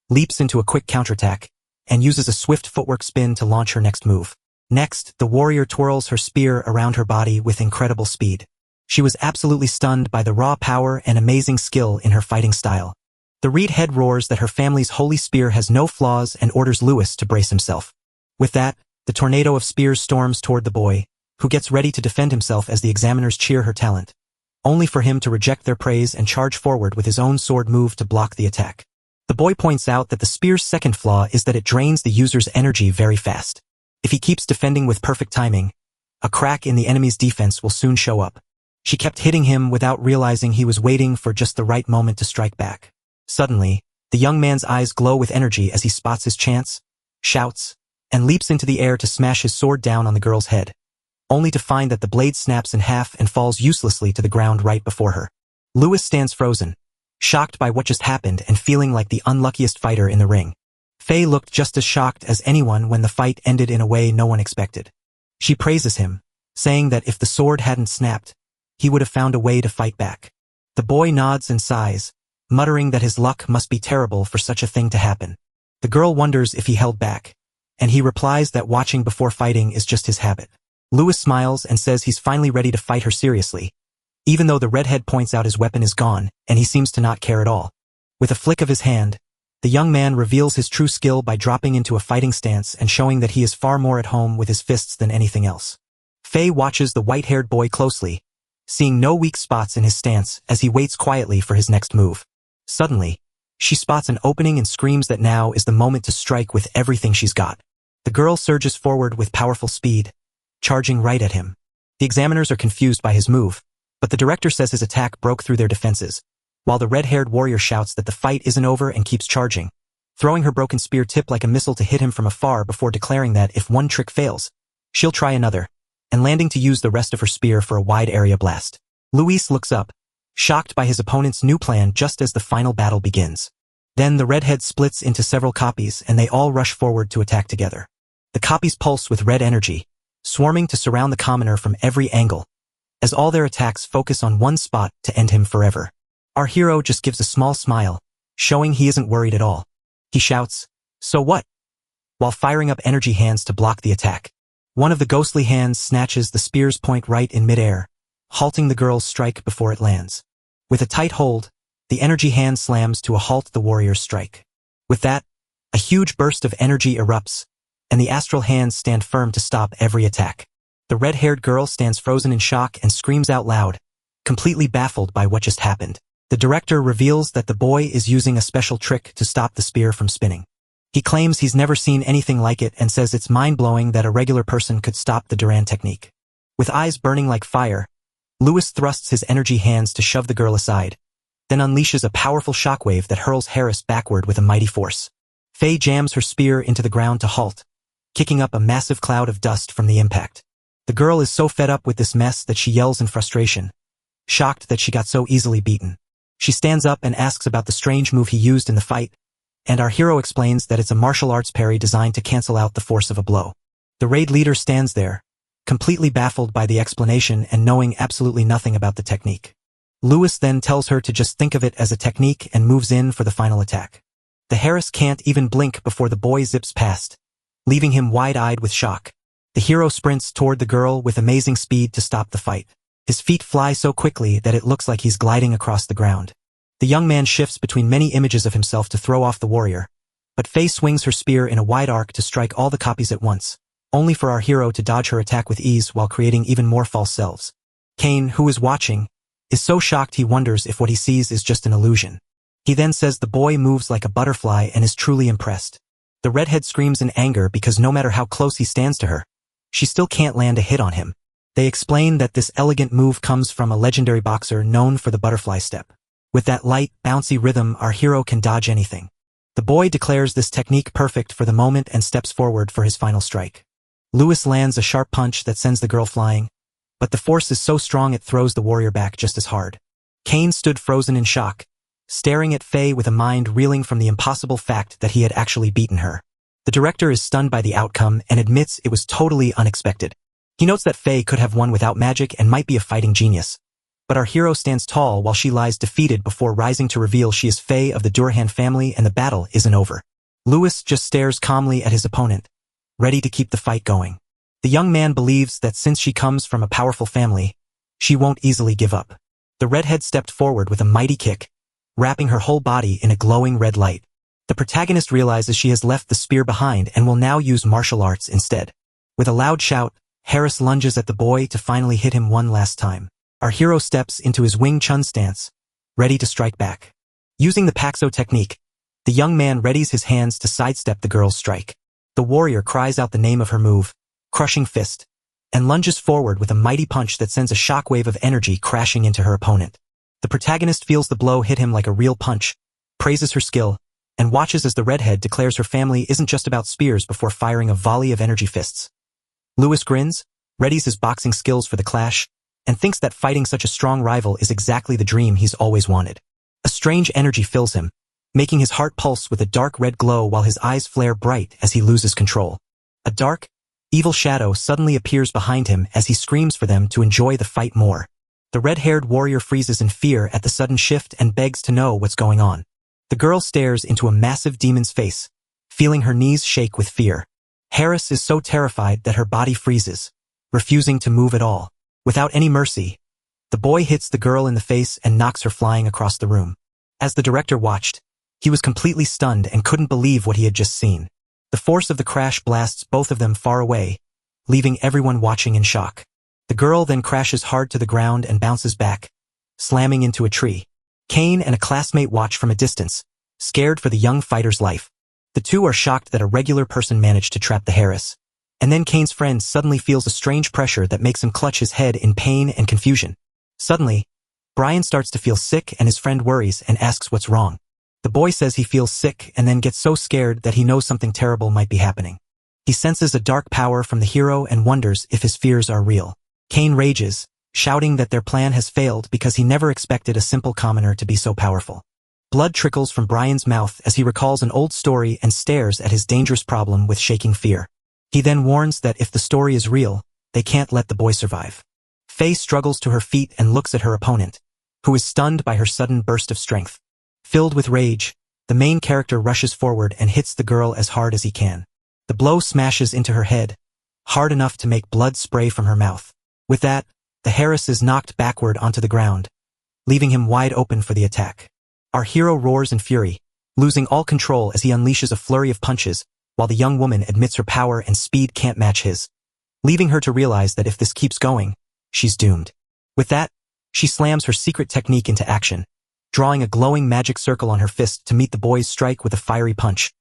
leaps into a quick counterattack, and uses a swift footwork spin to launch her next move. Next, the warrior twirls her spear around her body with incredible speed. She was absolutely stunned by the raw power and amazing skill in her fighting style. The reed head roars that her family's holy spear has no flaws and orders Lewis to brace himself. With that, the tornado of spears storms toward the boy, who gets ready to defend himself as the examiners cheer her talent, only for him to reject their praise and charge forward with his own sword move to block the attack. The boy points out that the spear's second flaw is that it drains the user's energy very fast. If he keeps defending with perfect timing, a crack in the enemy's defense will soon show up. She kept hitting him without realizing he was waiting for just the right moment to strike back. Suddenly, the young man's eyes glow with energy as he spots his chance, shouts, and leaps into the air to smash his sword down on the girl's head, only to find that the blade snaps in half and falls uselessly to the ground right before her. Lewis stands frozen, shocked by what just happened and feeling like the unluckiest fighter in the ring. Faye looked just as shocked as anyone when the fight ended in a way no one expected. She praises him, saying that if the sword hadn't snapped, he would have found a way to fight back. The boy nods and sighs, muttering that his luck must be terrible for such a thing to happen. The girl wonders if he held back, and he replies that watching before fighting is just his habit. Lewis smiles and says he's finally ready to fight her seriously, even though the redhead points out his weapon is gone, and he seems to not care at all. With a flick of his hand, the young man reveals his true skill by dropping into a fighting stance and showing that he is far more at home with his fists than anything else. Faye watches the white-haired boy closely, seeing no weak spots in his stance as he waits quietly for his next move. Suddenly, she spots an opening and screams that now is the moment to strike with everything she's got. The girl surges forward with powerful speed, charging right at him. The examiners are confused by his move, but the director says his attack broke through their defenses, while the red-haired warrior shouts that the fight isn't over and keeps charging, throwing her broken spear tip like a missile to hit him from afar before declaring that if one trick fails, she'll try another, and landing to use the rest of her spear for a wide-area blast. Luis looks up, shocked by his opponent's new plan just as the final battle begins. Then the redhead splits into several copies and they all rush forward to attack together. The copies pulse with red energy, swarming to surround the commoner from every angle, as all their attacks focus on one spot to end him forever. Our hero just gives a small smile, showing he isn't worried at all. He shouts, "So what?" while firing up energy hands to block the attack. One of the ghostly hands snatches the spear's point right in midair, halting the girl's strike before it lands. With a tight hold, the energy hand slams to a halt the warrior's strike. With that, a huge burst of energy erupts, and the astral hands stand firm to stop every attack. The red-haired girl stands frozen in shock and screams out loud, completely baffled by what just happened. The director reveals that the boy is using a special trick to stop the spear from spinning. He claims he's never seen anything like it and says it's mind-blowing that a regular person could stop the Duran technique. With eyes burning like fire, Lewis thrusts his energy hands to shove the girl aside, then unleashes a powerful shockwave that hurls Harris backward with a mighty force. Faye jams her spear into the ground to halt, kicking up a massive cloud of dust from the impact. The girl is so fed up with this mess that she yells in frustration, shocked that she got so easily beaten. She stands up and asks about the strange move he used in the fight, and our hero explains that it's a martial arts parry designed to cancel out the force of a blow. The raid leader stands there, completely baffled by the explanation and knowing absolutely nothing about the technique. Lewis then tells her to just think of it as a technique and moves in for the final attack. The Harris can't even blink before the boy zips past, leaving him wide-eyed with shock. The hero sprints toward the girl with amazing speed to stop the fight. His feet fly so quickly that it looks like he's gliding across the ground. The young man shifts between many images of himself to throw off the warrior, but Faye swings her spear in a wide arc to strike all the copies at once, only for our hero to dodge her attack with ease while creating even more false selves. Kane, who is watching, is so shocked he wonders if what he sees is just an illusion. He then says the boy moves like a butterfly and is truly impressed. The redhead screams in anger because no matter how close he stands to her, she still can't land a hit on him. They explain that this elegant move comes from a legendary boxer known for the butterfly step. With that light, bouncy rhythm, our hero can dodge anything. The boy declares this technique perfect for the moment and steps forward for his final strike. Lewis lands a sharp punch that sends the girl flying, but the force is so strong it throws the warrior back just as hard. Kane stood frozen in shock, staring at Faye with a mind reeling from the impossible fact that he had actually beaten her. The director is stunned by the outcome and admits it was totally unexpected. He notes that Faye could have won without magic and might be a fighting genius. But our hero stands tall while she lies defeated before rising to reveal she is Faye of the Durhan family and the battle isn't over. Lewis just stares calmly at his opponent, ready to keep the fight going. The young man believes that since she comes from a powerful family, she won't easily give up. The redhead stepped forward with a mighty kick, wrapping her whole body in a glowing red light. The protagonist realizes she has left the spear behind and will now use martial arts instead. With a loud shout, Harris lunges at the boy to finally hit him one last time. Our hero steps into his Wing Chun stance, ready to strike back. Using the Paxo technique, the young man readies his hands to sidestep the girl's strike. The warrior cries out the name of her move, Crushing Fist, and lunges forward with a mighty punch that sends a shockwave of energy crashing into her opponent. The protagonist feels the blow hit him like a real punch, praises her skill, and watches as the redhead declares her family isn't just about spears before firing a volley of energy fists. Lewis grins, readies his boxing skills for the clash, and thinks that fighting such a strong rival is exactly the dream he's always wanted. A strange energy fills him, making his heart pulse with a dark red glow while his eyes flare bright as he loses control. A dark, evil shadow suddenly appears behind him as he screams for them to enjoy the fight more. The red-haired warrior freezes in fear at the sudden shift and begs to know what's going on. The girl stares into a massive demon's face, feeling her knees shake with fear. Harris is so terrified that her body freezes, refusing to move at all. Without any mercy, the boy hits the girl in the face and knocks her flying across the room. As the director watched, he was completely stunned and couldn't believe what he had just seen. The force of the crash blasts both of them far away, leaving everyone watching in shock. The girl then crashes hard to the ground and bounces back, slamming into a tree. Kane and a classmate watch from a distance, scared for the young fighter's life. The two are shocked that a regular person managed to trap the Harris. And then Kane's friend suddenly feels a strange pressure that makes him clutch his head in pain and confusion. Suddenly, Brian starts to feel sick and his friend worries and asks what's wrong. The boy says he feels sick and then gets so scared that he knows something terrible might be happening. He senses a dark power from the hero and wonders if his fears are real. Kane rages, shouting that their plan has failed because he never expected a simple commoner to be so powerful. Blood trickles from Brian's mouth as he recalls an old story and stares at his dangerous problem with shaking fear. He then warns that if the story is real, they can't let the boy survive. Faye struggles to her feet and looks at her opponent, who is stunned by her sudden burst of strength. Filled with rage, the main character rushes forward and hits the girl as hard as he can. The blow smashes into her head, hard enough to make blood spray from her mouth. With that, the Harris is knocked backward onto the ground, leaving him wide open for the attack. Our hero roars in fury, losing all control as he unleashes a flurry of punches, while the young woman admits her power and speed can't match his, leaving her to realize that if this keeps going, she's doomed. With that, she slams her secret technique into action, drawing a glowing magic circle on her fist to meet the boy's strike with a fiery punch,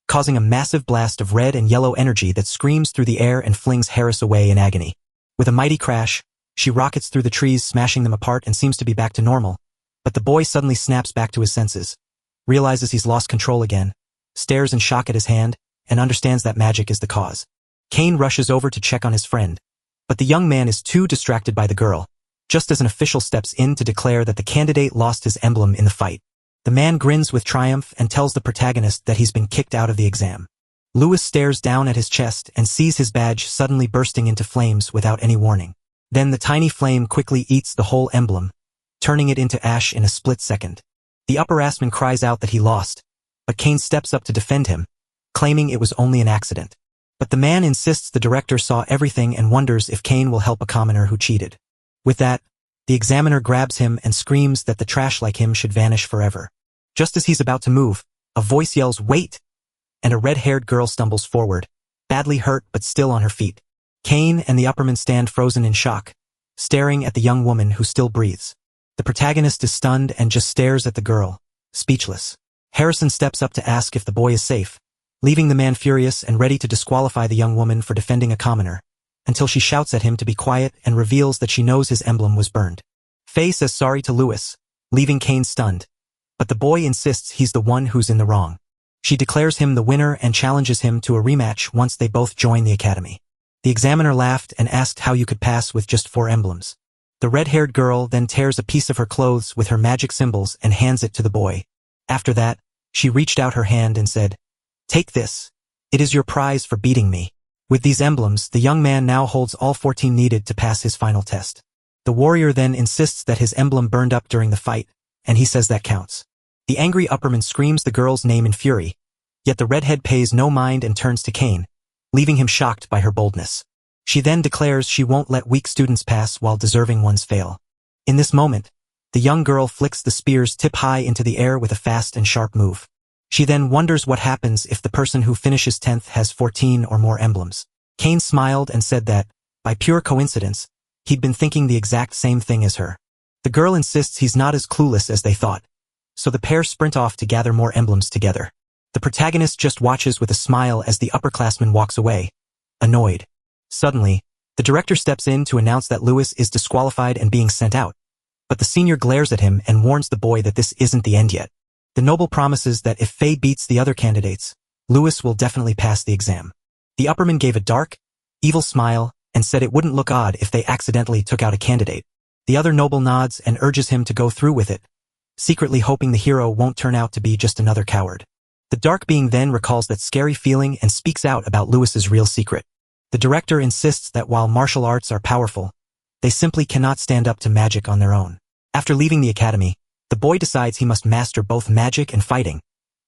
causing a massive blast of red and yellow energy that screams through the air and flings Harris away in agony. With a mighty crash, she rockets through the trees, smashing them apart and seems to be back to normal, but the boy suddenly snaps back to his senses, realizes he's lost control again, stares in shock at his hand, and understands that magic is the cause. Kane rushes over to check on his friend, but the young man is too distracted by the girl, just as an official steps in to declare that the candidate lost his emblem in the fight. The man grins with triumph and tells the protagonist that he's been kicked out of the exam. Lewis stares down at his chest and sees his badge suddenly bursting into flames without any warning. Then the tiny flame quickly eats the whole emblem, turning it into ash in a split second. The upperclassman cries out that he lost, but Kane steps up to defend him, claiming it was only an accident. But the man insists the director saw everything and wonders if Kane will help a commoner who cheated. With that, the examiner grabs him and screams that the trash like him should vanish forever. Just as he's about to move, a voice yells, "Wait!" and a red-haired girl stumbles forward, badly hurt but still on her feet. Kane and the upperman stand frozen in shock, staring at the young woman who still breathes. The protagonist is stunned and just stares at the girl, speechless. Harrison steps up to ask if the boy is safe, leaving the man furious and ready to disqualify the young woman for defending a commoner, until she shouts at him to be quiet and reveals that she knows his emblem was burned. Faye says sorry to Lewis, leaving Kane stunned, but the boy insists he's the one who's in the wrong. She declares him the winner and challenges him to a rematch once they both join the academy. The examiner laughed and asked how you could pass with just 4 emblems. The red-haired girl then tears a piece of her clothes with her magic symbols and hands it to the boy. After that, she reached out her hand and said, "Take this. It is your prize for beating me." With these emblems, the young man now holds all 14 needed to pass his final test. The warrior then insists that his emblem burned up during the fight, and he says that counts. The angry upperman screams the girl's name in fury, yet the redhead pays no mind and turns to Kane, leaving him shocked by her boldness. She then declares she won't let weak students pass while deserving ones fail. In this moment, the young girl flicks the spear's tip high into the air with a fast and sharp move. She then wonders what happens if the person who finishes 10th has 14 or more emblems. Kane smiled and said that, by pure coincidence, he'd been thinking the exact same thing as her. The girl insists he's not as clueless as they thought, so the pair sprint off to gather more emblems together. The protagonist just watches with a smile as the upperclassman walks away, annoyed. Suddenly, the director steps in to announce that Lewis is disqualified and being sent out, but the senior glares at him and warns the boy that this isn't the end yet. The noble promises that if Faye beats the other candidates, Lewis will definitely pass the exam. The upperman gave a dark, evil smile and said it wouldn't look odd if they accidentally took out a candidate. The other noble nods and urges him to go through with it, secretly hoping the hero won't turn out to be just another coward. The dark being then recalls that scary feeling and speaks out about Lewis's real secret. The director insists that while martial arts are powerful, they simply cannot stand up to magic on their own. After leaving the academy, the boy decides he must master both magic and fighting,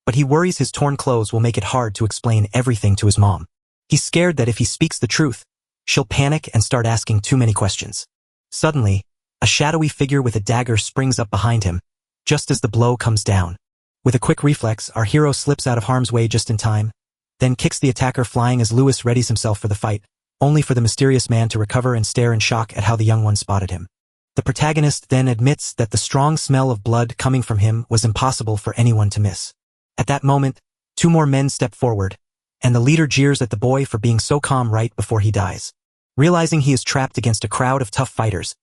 but he worries his torn clothes will make it hard to explain everything to his mom. He's scared that if he speaks the truth, she'll panic and start asking too many questions. Suddenly, a shadowy figure with a dagger springs up behind him, just as the blow comes down. With a quick reflex, our hero slips out of harm's way just in time, then kicks the attacker flying as Lewis readies himself for the fight, only for the mysterious man to recover and stare in shock at how the young one spotted him. The protagonist then admits that the strong smell of blood coming from him was impossible for anyone to miss. At that moment, 2 more men step forward, and the leader jeers at the boy for being so calm right before he dies. Realizing he is trapped against a crowd of tough fighters,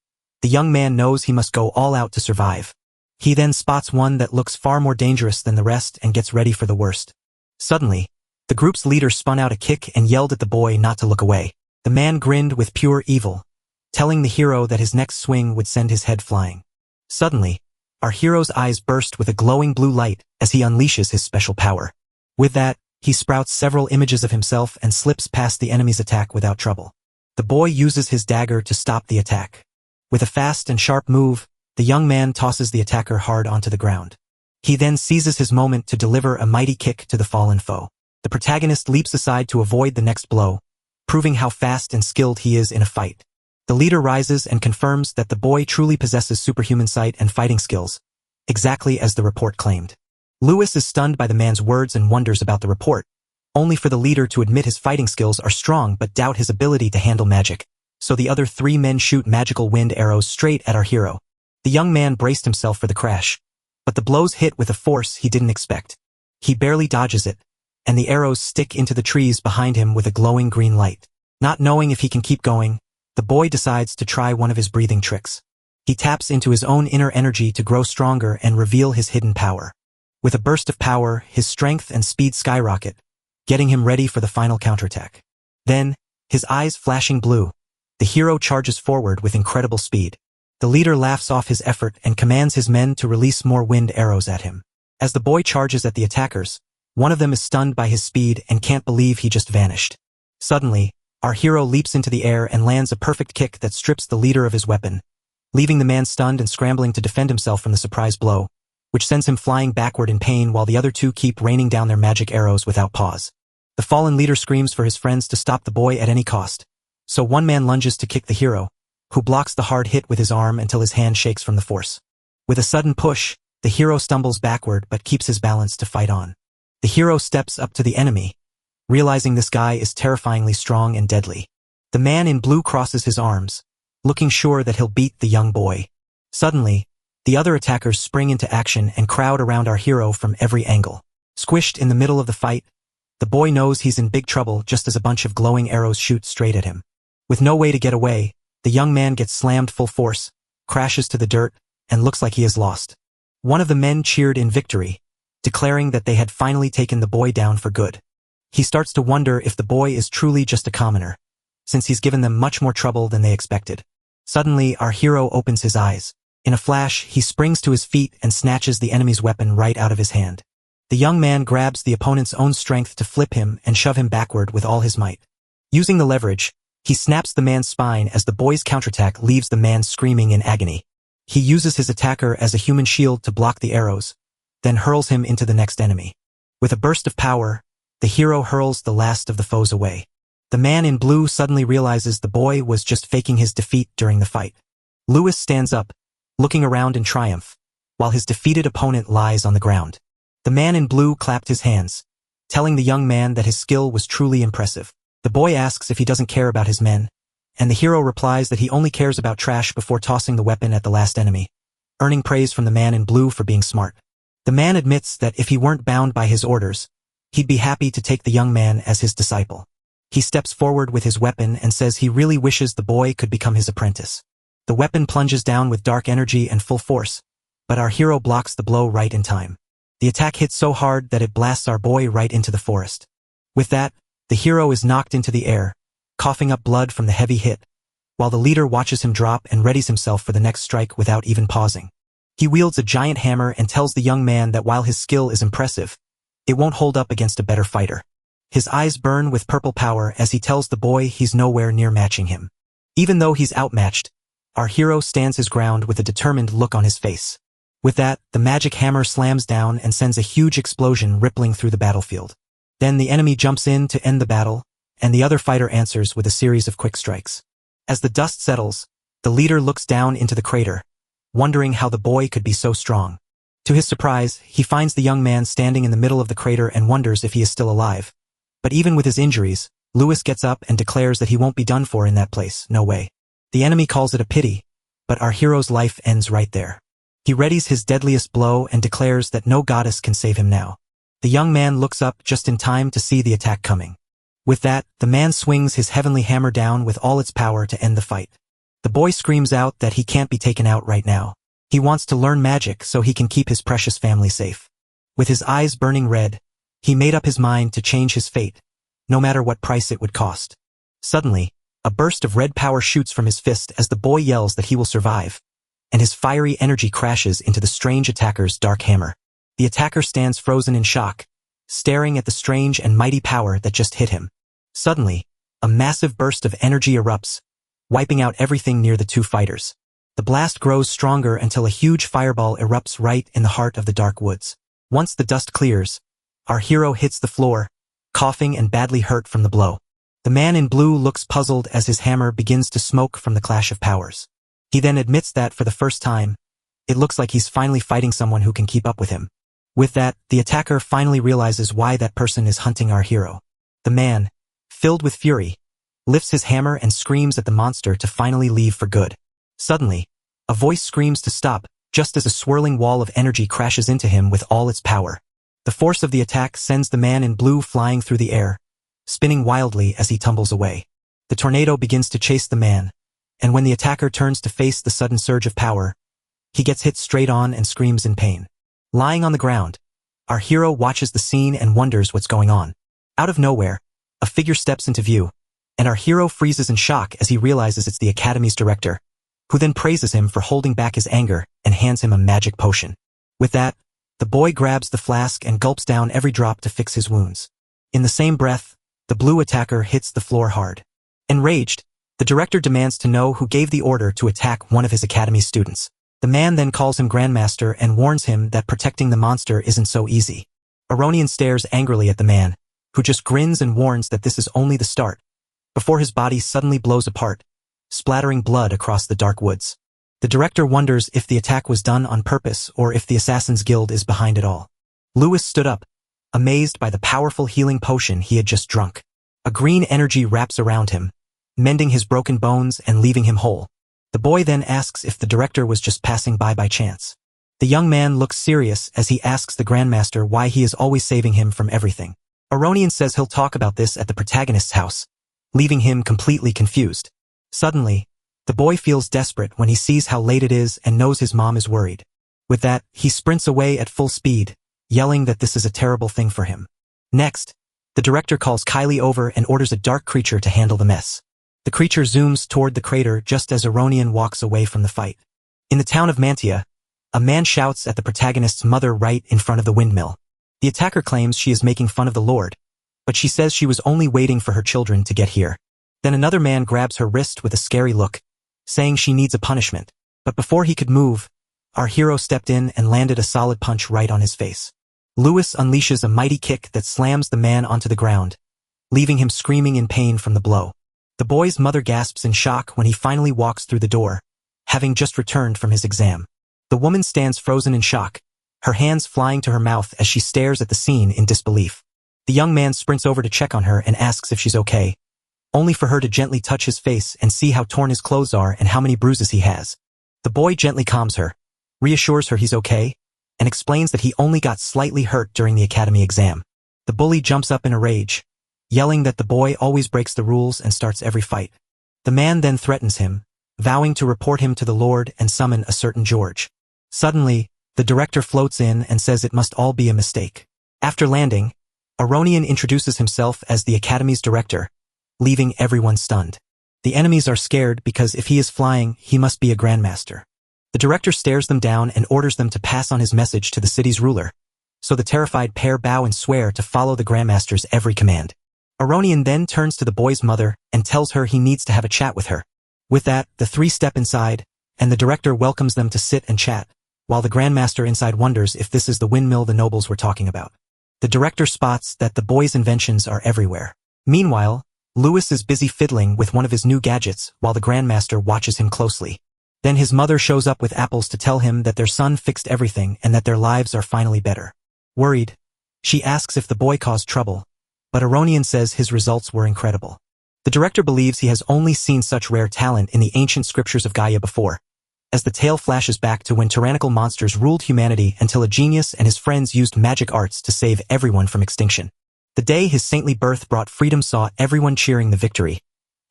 the young man knows he must go all out to survive. He then spots one that looks far more dangerous than the rest and gets ready for the worst. Suddenly, the group's leader spun out a kick and yelled at the boy not to look away. The man grinned with pure evil, telling the hero that his next swing would send his head flying. Suddenly, our hero's eyes burst with a glowing blue light as he unleashes his special power. With that, he sprouts several images of himself and slips past the enemy's attack without trouble. The boy uses his dagger to stop the attack. With a fast and sharp move, the young man tosses the attacker hard onto the ground. He then seizes his moment to deliver a mighty kick to the fallen foe. The protagonist leaps aside to avoid the next blow, proving how fast and skilled he is in a fight. The leader rises and confirms that the boy truly possesses superhuman sight and fighting skills, exactly as the report claimed. Lewis is stunned by the man's words and wonders about the report, only for the leader to admit his fighting skills are strong but doubt his ability to handle magic, so the other 3 men shoot magical wind arrows straight at our hero. The young man braced himself for the crash, but the blows hit with a force he didn't expect. He barely dodges it, and the arrows stick into the trees behind him with a glowing green light. Not knowing if he can keep going, the boy decides to try one of his breathing tricks. He taps into his own inner energy to grow stronger and reveal his hidden power. With a burst of power, his strength and speed skyrocket, getting him ready for the final counterattack. Then, his eyes flashing blue, the hero charges forward with incredible speed. The leader laughs off his effort and commands his men to release more wind arrows at him. As the boy charges at the attackers, one of them is stunned by his speed and can't believe he just vanished. Suddenly, our hero leaps into the air and lands a perfect kick that strips the leader of his weapon, leaving the man stunned and scrambling to defend himself from the surprise blow, which sends him flying backward in pain while the other 2 keep raining down their magic arrows without pause. The fallen leader screams for his friends to stop the boy at any cost, so one man lunges to kick the hero, who blocks the hard hit with his arm until his hand shakes from the force. With a sudden push, the hero stumbles backward but keeps his balance to fight on. The hero steps up to the enemy, realizing this guy is terrifyingly strong and deadly. The man in blue crosses his arms, looking sure that he'll beat the young boy. Suddenly, the other attackers spring into action and crowd around our hero from every angle. Squished in the middle of the fight, the boy knows he's in big trouble just as a bunch of glowing arrows shoot straight at him. With no way to get away, the young man gets slammed full force, crashes to the dirt, and looks like he is lost. One of the men cheered in victory, declaring that they had finally taken the boy down for good. He starts to wonder if the boy is truly just a commoner, since he's given them much more trouble than they expected. Suddenly, our hero opens his eyes. In a flash, he springs to his feet and snatches the enemy's weapon right out of his hand. The young man grabs the opponent's own strength to flip him and shove him backward with all his might. Using the leverage, he snaps the man's spine as the boy's counterattack leaves the man screaming in agony. He uses his attacker as a human shield to block the arrows, then hurls him into the next enemy. With a burst of power, the hero hurls the last of the foes away. The man in blue suddenly realizes the boy was just faking his defeat during the fight. Lewis stands up, looking around in triumph, while his defeated opponent lies on the ground. The man in blue clapped his hands, telling the young man that his skill was truly impressive. The boy asks if he doesn't care about his men, and the hero replies that he only cares about trash before tossing the weapon at the last enemy, earning praise from the man in blue for being smart. The man admits that if he weren't bound by his orders, he'd be happy to take the young man as his disciple. He steps forward with his weapon and says he really wishes the boy could become his apprentice. The weapon plunges down with dark energy and full force, but our hero blocks the blow right in time. The attack hits so hard that it blasts our boy right into the forest. With that, the hero is knocked into the air, coughing up blood from the heavy hit, while the leader watches him drop and readies himself for the next strike without even pausing. He wields a giant hammer and tells the young man that while his skill is impressive, it won't hold up against a better fighter. His eyes burn with purple power as he tells the boy he's nowhere near matching him. Even though he's outmatched, our hero stands his ground with a determined look on his face. With that, the magic hammer slams down and sends a huge explosion rippling through the battlefield. Then the enemy jumps in to end the battle, and the other fighter answers with a series of quick strikes. As the dust settles, the leader looks down into the crater, wondering how the boy could be so strong. To his surprise, he finds the young man standing in the middle of the crater and wonders if he is still alive. But even with his injuries, Lewis gets up and declares that he won't be done for in that place, no way. The enemy calls it a pity, but our hero's life ends right there. He readies his deadliest blow and declares that no goddess can save him now. The young man looks up just in time to see the attack coming. With that, the man swings his heavenly hammer down with all its power to end the fight. The boy screams out that he can't be taken out right now. He wants to learn magic so he can keep his precious family safe. With his eyes burning red, he made up his mind to change his fate, no matter what price it would cost. Suddenly, a burst of red power shoots from his fist as the boy yells that he will survive, and his fiery energy crashes into the strange attacker's dark hammer. The attacker stands frozen in shock, staring at the strange and mighty power that just hit him. Suddenly, a massive burst of energy erupts, wiping out everything near the two fighters. The blast grows stronger until a huge fireball erupts right in the heart of the dark woods. Once the dust clears, our hero hits the floor, coughing and badly hurt from the blow. The man in blue looks puzzled as his hammer begins to smoke from the clash of powers. He then admits that for the first time, it looks like he's finally fighting someone who can keep up with him. With that, the attacker finally realizes why that person is hunting our hero. The man, filled with fury, lifts his hammer and screams at the monster to finally leave for good. Suddenly, a voice screams to stop, just as a swirling wall of energy crashes into him with all its power. The force of the attack sends the man in blue flying through the air, spinning wildly as he tumbles away. The tornado begins to chase the man, and when the attacker turns to face the sudden surge of power, he gets hit straight on and screams in pain. Lying on the ground, our hero watches the scene and wonders what's going on. Out of nowhere, a figure steps into view, and our hero freezes in shock as he realizes it's the Academy's director, who then praises him for holding back his anger and hands him a magic potion. With that, the boy grabs the flask and gulps down every drop to fix his wounds. In the same breath, the blue attacker hits the floor hard. Enraged, the director demands to know who gave the order to attack one of his Academy students. The man then calls him Grandmaster and warns him that protecting the monster isn't so easy. Aronian stares angrily at the man, who just grins and warns that this is only the start, before his body suddenly blows apart, splattering blood across the dark woods. The director wonders if the attack was done on purpose or if the Assassin's Guild is behind it all. Lewis stood up, amazed by the powerful healing potion he had just drunk. A green energy wraps around him, mending his broken bones and leaving him whole. The boy then asks if the director was just passing by chance. The young man looks serious as he asks the Grandmaster why he is always saving him from everything. Aronian says he'll talk about this at the protagonist's house, leaving him completely confused. Suddenly, the boy feels desperate when he sees how late it is and knows his mom is worried. With that, he sprints away at full speed, yelling that this is a terrible thing for him. Next, the director calls Kylie over and orders a dark creature to handle the mess. The creature zooms toward the crater just as Aronian walks away from the fight. In the town of Mantia, a man shouts at the protagonist's mother right in front of the windmill. The attacker claims she is making fun of the Lord, but she says she was only waiting for her children to get here. Then another man grabs her wrist with a scary look, saying she needs a punishment. But before he could move, our hero stepped in and landed a solid punch right on his face. Lewis unleashes a mighty kick that slams the man onto the ground, leaving him screaming in pain from the blow. The boy's mother gasps in shock when he finally walks through the door, having just returned from his exam. The woman stands frozen in shock, her hands flying to her mouth as she stares at the scene in disbelief. The young man sprints over to check on her and asks if she's okay, only for her to gently touch his face and see how torn his clothes are and how many bruises he has. The boy gently calms her, reassures her he's okay, and explains that he only got slightly hurt during the academy exam. The bully jumps up in a rage, yelling that the boy always breaks the rules and starts every fight. The man then threatens him, vowing to report him to the Lord and summon a certain George. Suddenly, the director floats in and says it must all be a mistake. After landing, Aronian introduces himself as the academy's director, leaving everyone stunned. The enemies are scared because if he is flying, he must be a grandmaster. The director stares them down and orders them to pass on his message to the city's ruler, so the terrified pair bow and swear to follow the grandmaster's every command. Aronian then turns to the boy's mother and tells her he needs to have a chat with her. With that, the three step inside, and the director welcomes them to sit and chat, while the grandmaster inside wonders if this is the windmill the nobles were talking about. The director spots that the boy's inventions are everywhere. Meanwhile, Lewis is busy fiddling with one of his new gadgets while the grandmaster watches him closely. Then his mother shows up with apples to tell him that their son fixed everything and that their lives are finally better. Worried, she asks if the boy caused trouble, but Aronian says his results were incredible. The director believes he has only seen such rare talent in the ancient scriptures of Gaia before, as the tale flashes back to when tyrannical monsters ruled humanity until a genius and his friends used magic arts to save everyone from extinction. The day his saintly birth brought freedom saw everyone cheering the victory,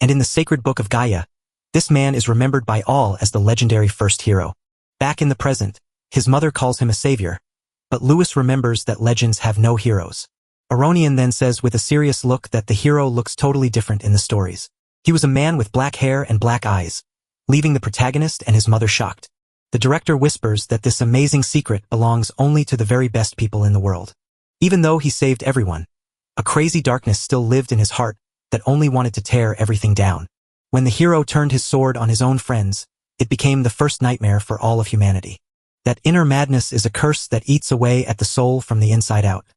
and in the sacred book of Gaia, this man is remembered by all as the legendary first hero. Back in the present, his mother calls him a savior, but Lewis remembers that legends have no heroes. Aronian then says with a serious look that the hero looks totally different in the stories. He was a man with black hair and black eyes, leaving the protagonist and his mother shocked. The director whispers that this amazing secret belongs only to the very best people in the world. Even though he saved everyone, a crazy darkness still lived in his heart that only wanted to tear everything down. When the hero turned his sword on his own friends, it became the first nightmare for all of humanity. That inner madness is a curse that eats away at the soul from the inside out.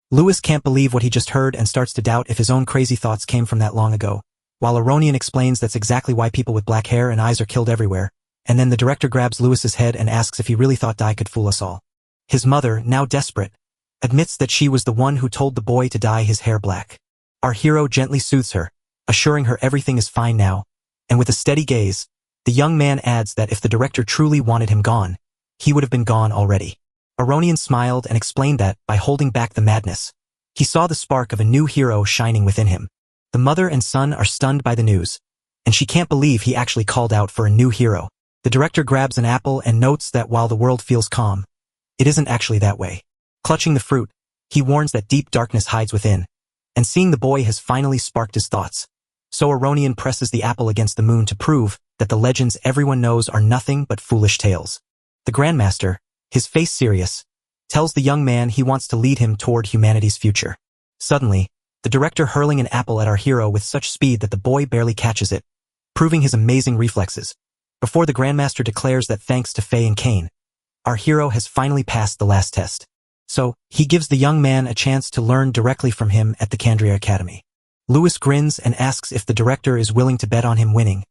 Lewis can't believe what he just heard and starts to doubt if his own crazy thoughts came from that long ago, while Aronian explains that's exactly why people with black hair and eyes are killed everywhere, and then the director grabs Lewis's head and asks if he really thought dye could fool us all. His mother, now desperate, admits that she was the one who told the boy to dye his hair black. Our hero gently soothes her, assuring her everything is fine now, and with a steady gaze, the young man adds that if the director truly wanted him gone, he would have been gone already. Aronian smiled and explained that, by holding back the madness, he saw the spark of a new hero shining within him. The mother and son are stunned by the news, and she can't believe he actually called out for a new hero. The director grabs an apple and notes that while the world feels calm, it isn't actually that way. Clutching the fruit, he warns that deep darkness hides within, and seeing the boy has finally sparked his thoughts. So Aronian presses the apple against the moon to prove that the legends everyone knows are nothing but foolish tales. The Grandmaster, his face serious, tells the young man he wants to lead him toward humanity's future. Suddenly, the director hurling an apple at our hero with such speed that the boy barely catches it, proving his amazing reflexes. Before the Grandmaster declares that thanks to Faye and Cain, our hero has finally passed the last test. So, he gives the young man a chance to learn directly from him at the Candria Academy. Lewis grins and asks if the director is willing to bet on him winning,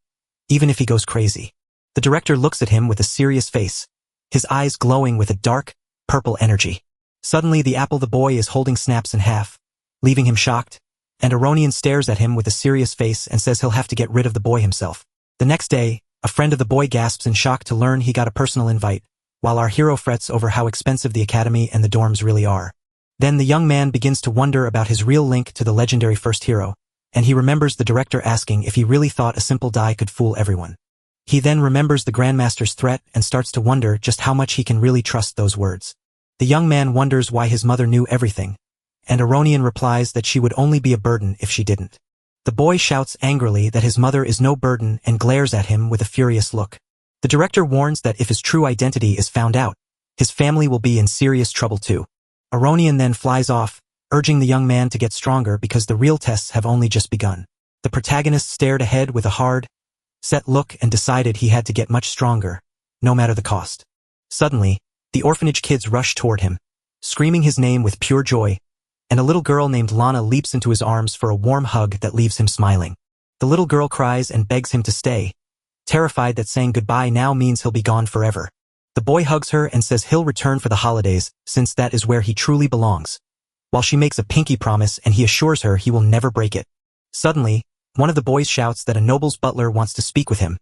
even if he goes crazy. The director looks at him with a serious face, his eyes glowing with a dark, purple energy. Suddenly the apple the boy is holding snaps in half, leaving him shocked, and Aronian stares at him with a serious face and says he'll have to get rid of the boy himself. The next day, a friend of the boy gasps in shock to learn he got a personal invite, while our hero frets over how expensive the academy and the dorms really are. Then the young man begins to wonder about his real link to the legendary first hero, and he remembers the director asking if he really thought a simple dye could fool everyone. He then remembers the Grandmaster's threat and starts to wonder just how much he can really trust those words. The young man wonders why his mother knew everything, and Aronian replies that she would only be a burden if she didn't. The boy shouts angrily that his mother is no burden and glares at him with a furious look. The director warns that if his true identity is found out, his family will be in serious trouble too. Aronian then flies off, urging the young man to get stronger because the real tests have only just begun. The protagonist stared ahead with a hard, set look and decided he had to get much stronger, no matter the cost. Suddenly, the orphanage kids rush toward him, screaming his name with pure joy, and a little girl named Lana leaps into his arms for a warm hug that leaves him smiling. The little girl cries and begs him to stay, terrified that saying goodbye now means he'll be gone forever. The boy hugs her and says he'll return for the holidays, since that is where he truly belongs, while she makes a pinky promise and he assures her he will never break it. Suddenly, one of the boys shouts that a noble's butler wants to speak with him,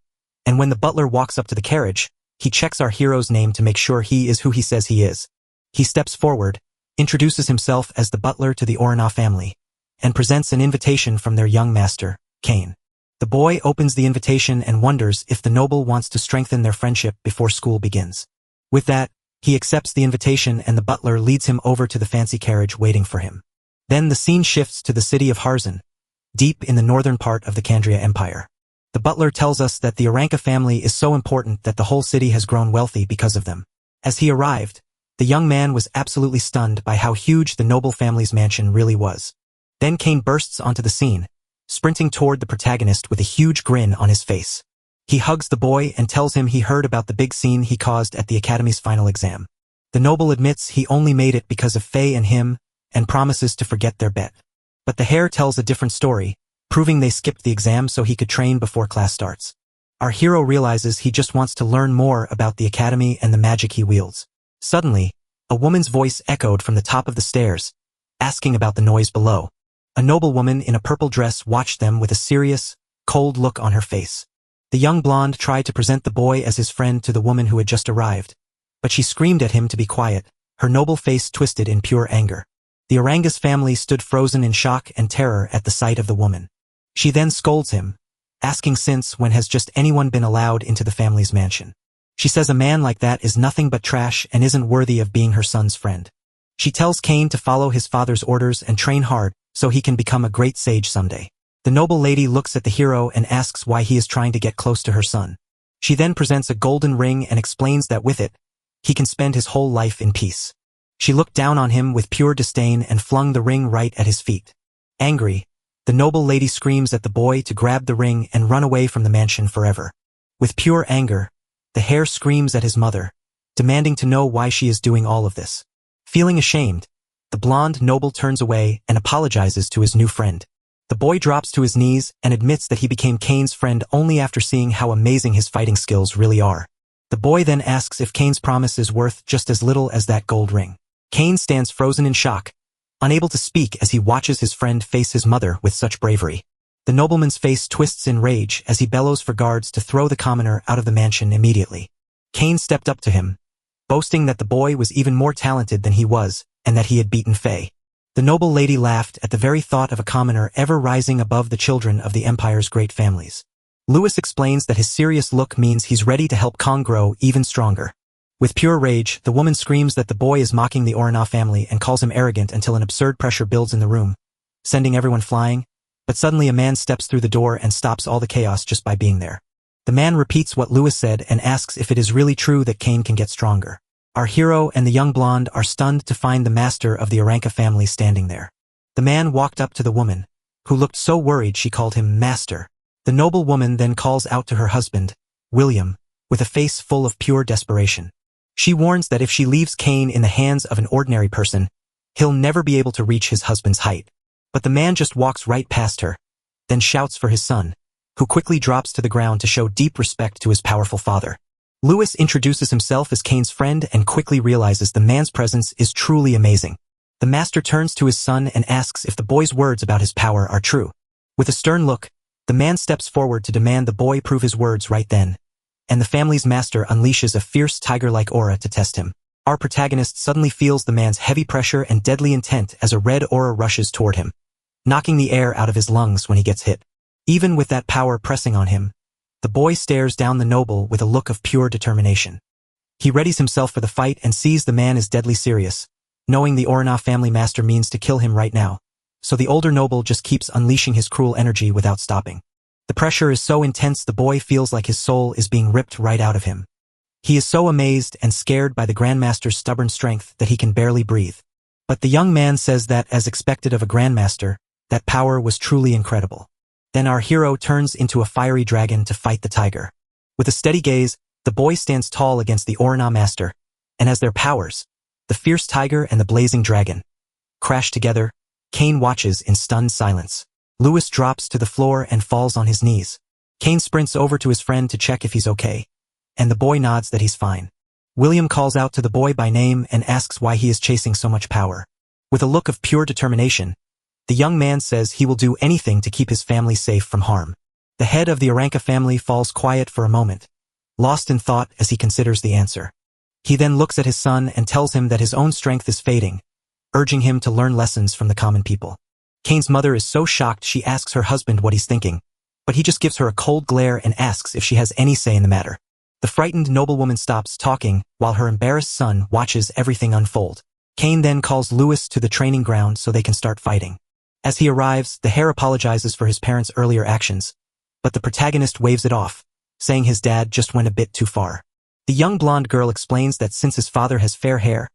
and when the butler walks up to the carriage, he checks our hero's name to make sure he is who he says he is. He steps forward, introduces himself as the butler to the Orana family, and presents an invitation from their young master, Kane. The boy opens the invitation and wonders if the noble wants to strengthen their friendship before school begins. With that, he accepts the invitation and the butler leads him over to the fancy carriage waiting for him. Then the scene shifts to the city of Harzen, deep in the northern part of the Kandria Empire. The butler tells us that the Aranka family is so important that the whole city has grown wealthy because of them. As he arrived, the young man was absolutely stunned by how huge the noble family's mansion really was. Then Kane bursts onto the scene, sprinting toward the protagonist with a huge grin on his face. He hugs the boy and tells him he heard about the big scene he caused at the academy's final exam. The noble admits he only made it because of Faye and him, and promises to forget their bet. But the hare tells a different story, proving they skipped the exam so he could train before class starts. Our hero realizes he just wants to learn more about the academy and the magic he wields. Suddenly, a woman's voice echoed from the top of the stairs, asking about the noise below. A noblewoman in a purple dress watched them with a serious, cold look on her face. The young blonde tried to present the boy as his friend to the woman who had just arrived, but she screamed at him to be quiet, her noble face twisted in pure anger. The Oranga's family stood frozen in shock and terror at the sight of the woman. She then scolds him, asking since when has just anyone been allowed into the family's mansion. She says a man like that is nothing but trash and isn't worthy of being her son's friend. She tells Kane to follow his father's orders and train hard so he can become a great sage someday. The noble lady looks at the hero and asks why he is trying to get close to her son. She then presents a golden ring and explains that with it, he can spend his whole life in peace. She looked down on him with pure disdain and flung the ring right at his feet. Angry, the noble lady screams at the boy to grab the ring and run away from the mansion forever. With pure anger, the hare screams at his mother, demanding to know why she is doing all of this. Feeling ashamed, the blonde noble turns away and apologizes to his new friend. The boy drops to his knees and admits that he became Kane's friend only after seeing how amazing his fighting skills really are. The boy then asks if Kane's promise is worth just as little as that gold ring. Kane stands frozen in shock, unable to speak as he watches his friend face his mother with such bravery. The nobleman's face twists in rage as he bellows for guards to throw the commoner out of the mansion immediately. Kane stepped up to him, boasting that the boy was even more talented than he was and that he had beaten Faye. The noble lady laughed at the very thought of a commoner ever rising above the children of the Empire's great families. Lewis explains that his serious look means he's ready to help Kong grow even stronger. With pure rage, the woman screams that the boy is mocking the Orana family and calls him arrogant until an absurd pressure builds in the room, sending everyone flying, but suddenly a man steps through the door and stops all the chaos just by being there. The man repeats what Lewis said and asks if it is really true that Kane can get stronger. Our hero and the young blonde are stunned to find the master of the Aranka family standing there. The man walked up to the woman, who looked so worried she called him master. The noble woman then calls out to her husband, William, with a face full of pure desperation. She warns that if she leaves Kane in the hands of an ordinary person, he'll never be able to reach his husband's height. But the man just walks right past her, then shouts for his son, who quickly drops to the ground to show deep respect to his powerful father. Lewis introduces himself as Kane's friend and quickly realizes the man's presence is truly amazing. The master turns to his son and asks if the boy's words about his power are true. With a stern look, the man steps forward to demand the boy prove his words right then, and the family's master unleashes a fierce tiger-like aura to test him. Our protagonist suddenly feels the man's heavy pressure and deadly intent as a red aura rushes toward him, knocking the air out of his lungs when he gets hit. Even with that power pressing on him, the boy stares down the noble with a look of pure determination. He readies himself for the fight and sees the man is deadly serious, knowing the Orana family master means to kill him right now. so the older noble just keeps unleashing his cruel energy without stopping. The pressure is so intense the boy feels like his soul is being ripped right out of him. He is so amazed and scared by the Grandmaster's stubborn strength that he can barely breathe. But the young man says that, as expected of a Grandmaster, that power was truly incredible. Then our hero turns into a fiery dragon to fight the tiger. With a steady gaze, the boy stands tall against the Orna Master, and as their powers, the fierce tiger and the blazing dragon, crash together, Kane watches in stunned silence. Lewis drops to the floor and falls on his knees. Kane sprints over to his friend to check if he's okay, and the boy nods that he's fine. William calls out to the boy by name and asks why he is chasing so much power. With a look of pure determination, the young man says he will do anything to keep his family safe from harm. The head of the Aranka family falls quiet for a moment, lost in thought as he considers the answer. He then looks at his son and tells him that his own strength is fading, urging him to learn lessons from the common people. Kane's mother is so shocked she asks her husband what he's thinking, but he just gives her a cold glare and asks if she has any say in the matter. The frightened noblewoman stops talking while her embarrassed son watches everything unfold. Kane then calls Lewis to the training ground so they can start fighting. As he arrives, the hare apologizes for his parents' earlier actions, but the protagonist waves it off, saying his dad just went a bit too far. The young blonde girl explains that since his father has fair hair,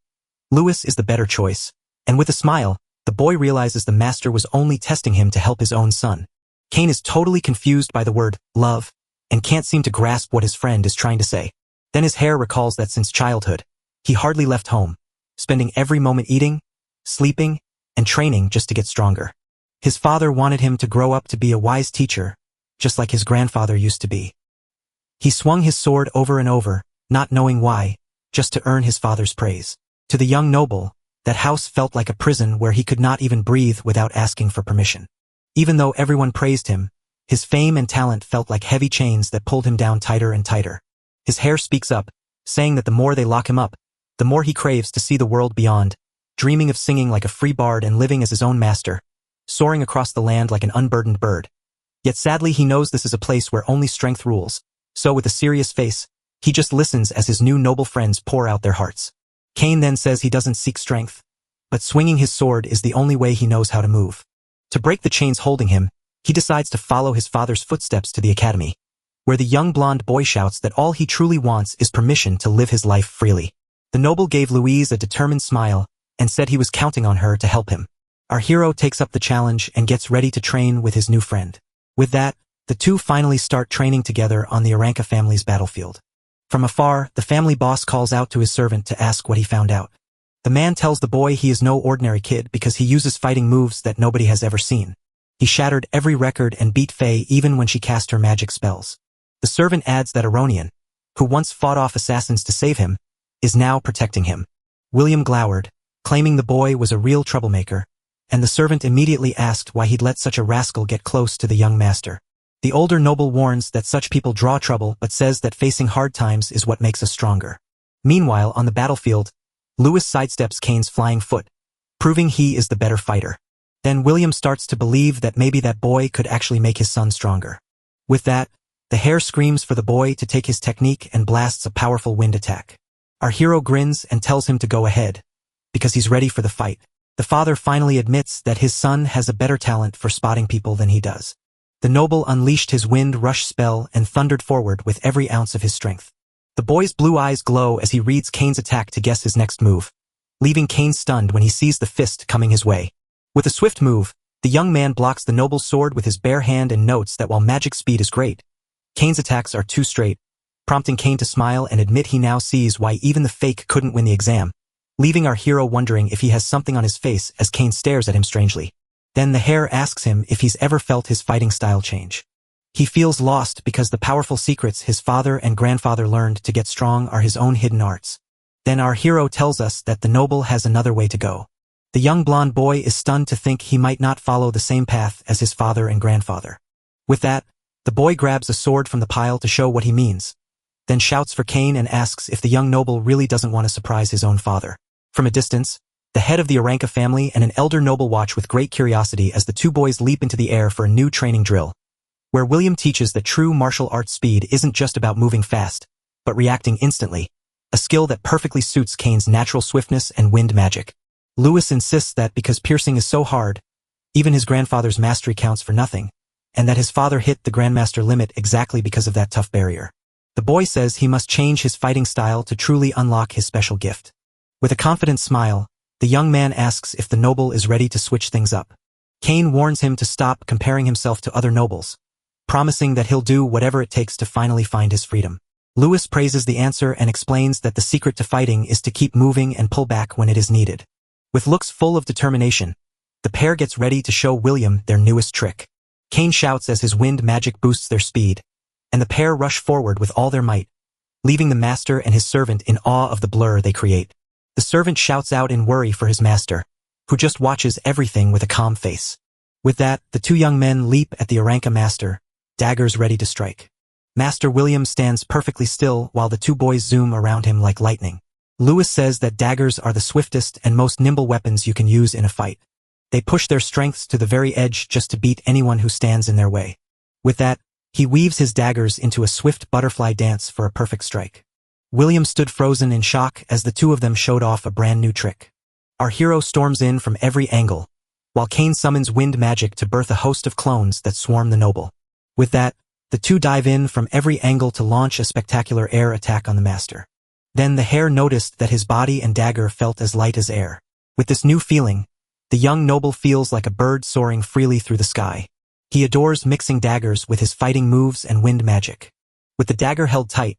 Lewis is the better choice, and with a smile, the boy realizes the master was only testing him to help his own son. Kane is totally confused by the word love and can't seem to grasp what his friend is trying to say. Then his hare recalls that since childhood, he hardly left home, spending every moment eating, sleeping, and training just to get stronger. His father wanted him to grow up to be a wise teacher, just like his grandfather used to be. He swung his sword over and over, not knowing why, just to earn his father's praise. To the young noble, that house felt like a prison where he could not even breathe without asking for permission. Even though everyone praised him, his fame and talent felt like heavy chains that pulled him down tighter and tighter. His hare speaks up, saying that the more they lock him up, the more he craves to see the world beyond, dreaming of singing like a free bard and living as his own master, soaring across the land like an unburdened bird. Yet sadly he knows this is a place where only strength rules, so with a serious face, he just listens as his new noble friends pour out their hearts. Kane then says he doesn't seek strength, but swinging his sword is the only way he knows how to move. To break the chains holding him, he decides to follow his father's footsteps to the academy, where the young blonde boy shouts that all he truly wants is permission to live his life freely. The noble gave Louise a determined smile and said he was counting on her to help him. Our hero takes up the challenge and gets ready to train with his new friend. With that, the two finally start training together on the Aranka family's battlefield. From afar, the family boss calls out to his servant to ask what he found out. The man tells the boy he is no ordinary kid because he uses fighting moves that nobody has ever seen. He shattered every record and beat Faye even when she cast her magic spells. The servant adds that Aronian, who once fought off assassins to save him, is now protecting him. William glowered, claiming the boy was a real troublemaker, and the servant immediately asked why he'd let such a rascal get close to the young master. The older noble warns that such people draw trouble but says that facing hard times is what makes us stronger. Meanwhile, on the battlefield, Lewis sidesteps Kane's flying foot, proving he is the better fighter. Then William starts to believe that maybe that boy could actually make his son stronger. With that, the hare screams for the boy to take his technique and blasts a powerful wind attack. Our hero grins and tells him to go ahead, because he's ready for the fight. The father finally admits that his son has a better talent for spotting people than he does. The noble unleashed his wind rush spell and thundered forward with every ounce of his strength. The boy's blue eyes glow as he reads Kane's attack to guess his next move, leaving Kane stunned when he sees the fist coming his way. With a swift move, the young man blocks the noble's sword with his bare hand and notes that while magic speed is great, Kane's attacks are too straight, prompting Kane to smile and admit he now sees why even the fake couldn't win the exam, leaving our hero wondering if he has something on his face as Kane stares at him strangely. Then the hare asks him if he's ever felt his fighting style change. He feels lost because the powerful secrets his father and grandfather learned to get strong are his own hidden arts. Then our hero tells us that the noble has another way to go. The young blonde boy is stunned to think he might not follow the same path as his father and grandfather. With that, the boy grabs a sword from the pile to show what he means, then shouts for Kane and asks if the young noble really doesn't want to surprise his own father. From a distance, the head of the Aranka family and an elder noble watch with great curiosity as the two boys leap into the air for a new training drill, where William teaches that true martial arts speed isn't just about moving fast, but reacting instantly, a skill that perfectly suits Kane's natural swiftness and wind magic. Lewis insists that because piercing is so hard, Even his grandfather's mastery counts for nothing, and that his father hit the grandmaster limit exactly because of that tough barrier. The boy says he must change his fighting style to truly unlock his special gift. With a confident smile, the young man asks if the noble is ready to switch things up. Cain warns him to stop comparing himself to other nobles, promising that he'll do whatever it takes to finally find his freedom. Lewis praises the answer and explains that the secret to fighting is to keep moving and pull back when it is needed. With looks full of determination, the pair gets ready to show William their newest trick. Cain shouts as his wind magic boosts their speed, and the pair rush forward with all their might, leaving the master and his servant in awe of the blur they create. The servant shouts out in worry for his master, who just watches everything with a calm face. With that, the two young men leap at the Aranka master, daggers ready to strike. Master William stands perfectly still while the two boys zoom around him like lightning. Lewis says that daggers are the swiftest and most nimble weapons you can use in a fight. They push their strengths to the very edge just to beat anyone who stands in their way. With that, he weaves his daggers into a swift butterfly dance for a perfect strike. William stood frozen in shock as the two of them showed off a brand new trick. Our hero storms in from every angle, while Cain summons wind magic to birth a host of clones that swarm the noble. With that, the two dive in from every angle to launch a spectacular air attack on the master. Then the hare noticed that his body and dagger felt as light as air. With this new feeling, the young noble feels like a bird soaring freely through the sky. He adores mixing daggers with his fighting moves and wind magic. With the dagger held tight,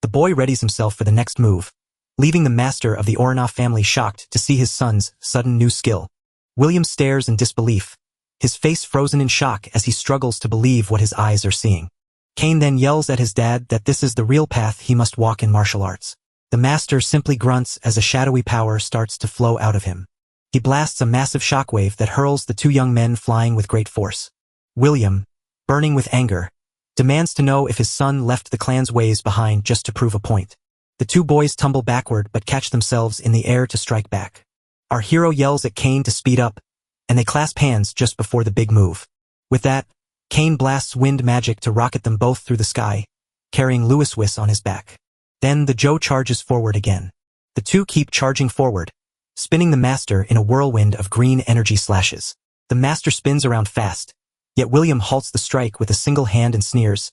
the boy readies himself for the next move, leaving the master of the Oranov family shocked to see his son's sudden new skill. William stares in disbelief, his face frozen in shock as he struggles to believe what his eyes are seeing. Cain then yells at his dad that this is the real path he must walk in martial arts. The master simply grunts as a shadowy power starts to flow out of him. He blasts a massive shockwave that hurls the two young men flying with great force. William, burning with anger, demands to know if his son left the clan's ways behind just to prove a point. The two boys tumble backward but catch themselves in the air to strike back. Our hero yells at Cain to speed up, and they clasp hands just before the big move. With that, Cain blasts wind magic to rocket them both through the sky, carrying Lewis on his back. Then the Joe charges forward again. The two keep charging forward, spinning the master in a whirlwind of green energy slashes. The master spins around fast, yet William halts the strike with a single hand and sneers.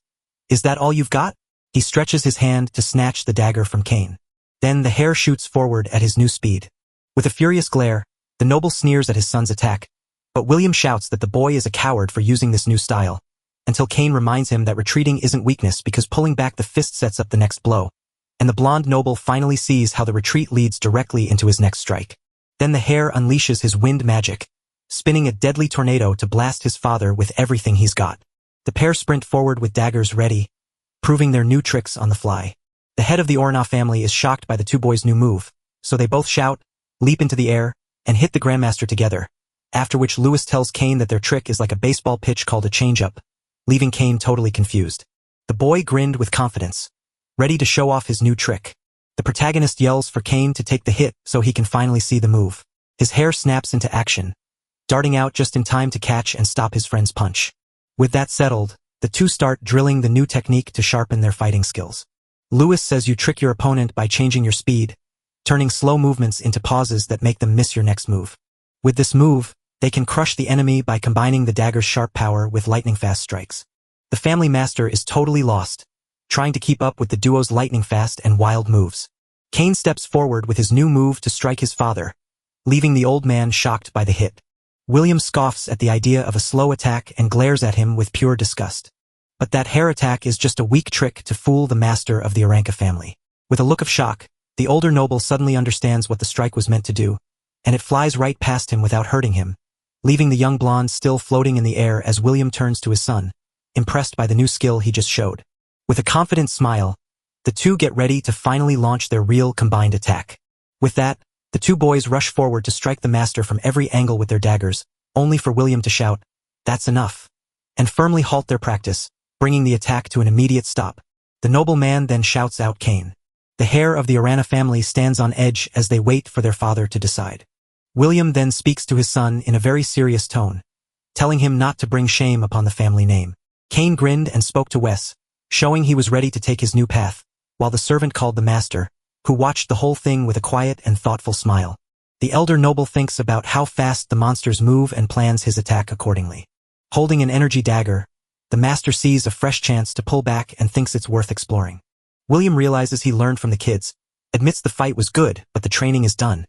"Is that all you've got?" He stretches his hand to snatch the dagger from Cain. Then the hare shoots forward at his new speed. With a furious glare, the noble sneers at his son's attack, but William shouts that the boy is a coward for using this new style, until Cain reminds him that retreating isn't weakness because pulling back the fist sets up the next blow, and the blonde noble finally sees how the retreat leads directly into his next strike. Then the hare unleashes his wind magic, spinning a deadly tornado to blast his father with everything he's got. The pair sprint forward with daggers ready, proving their new tricks on the fly. The head of the Oranov family is shocked by the two boys' new move, so they both shout, leap into the air, and hit the grandmaster together, after which Lewis tells Cain that their trick is like a baseball pitch called a changeup, leaving Cain totally confused. The boy grinned with confidence, ready to show off his new trick. The protagonist yells for Cain to take the hit so he can finally see the move. His hair snaps into action, darting out just in time to catch and stop his friend's punch. With that settled, the two start drilling the new technique to sharpen their fighting skills. Lewis says you trick your opponent by changing your speed, turning slow movements into pauses that make them miss your next move. With this move, they can crush the enemy by combining the dagger's sharp power with lightning-fast strikes. The family master is totally lost, trying to keep up with the duo's lightning-fast and wild moves. Cain steps forward with his new move to strike his father, leaving the old man shocked by the hit. William scoffs at the idea of a slow attack and glares at him with pure disgust. But that hare attack is just a weak trick to fool the master of the Aranka family. With a look of shock, the older noble suddenly understands what the strike was meant to do, and it flies right past him without hurting him, leaving the young blonde still floating in the air as William turns to his son, impressed by the new skill he just showed. With a confident smile, the two get ready to finally launch their real combined attack. With that, the two boys rush forward to strike the master from every angle with their daggers, only for William to shout, "That's enough," and firmly halt their practice, bringing the attack to an immediate stop. The nobleman then shouts out Cain. The hair of the Arana family stands on edge as they wait for their father to decide. William then speaks to his son in a very serious tone, telling him not to bring shame upon the family name. Cain grinned and spoke to Wes, showing he was ready to take his new path, while the servant called the master, who watched the whole thing with a quiet and thoughtful smile. The elder noble thinks about how fast the monsters move and plans his attack accordingly. Holding an energy dagger, the master sees a fresh chance to pull back and thinks it's worth exploring. William realizes he learned from the kids, admits the fight was good, but the training is done,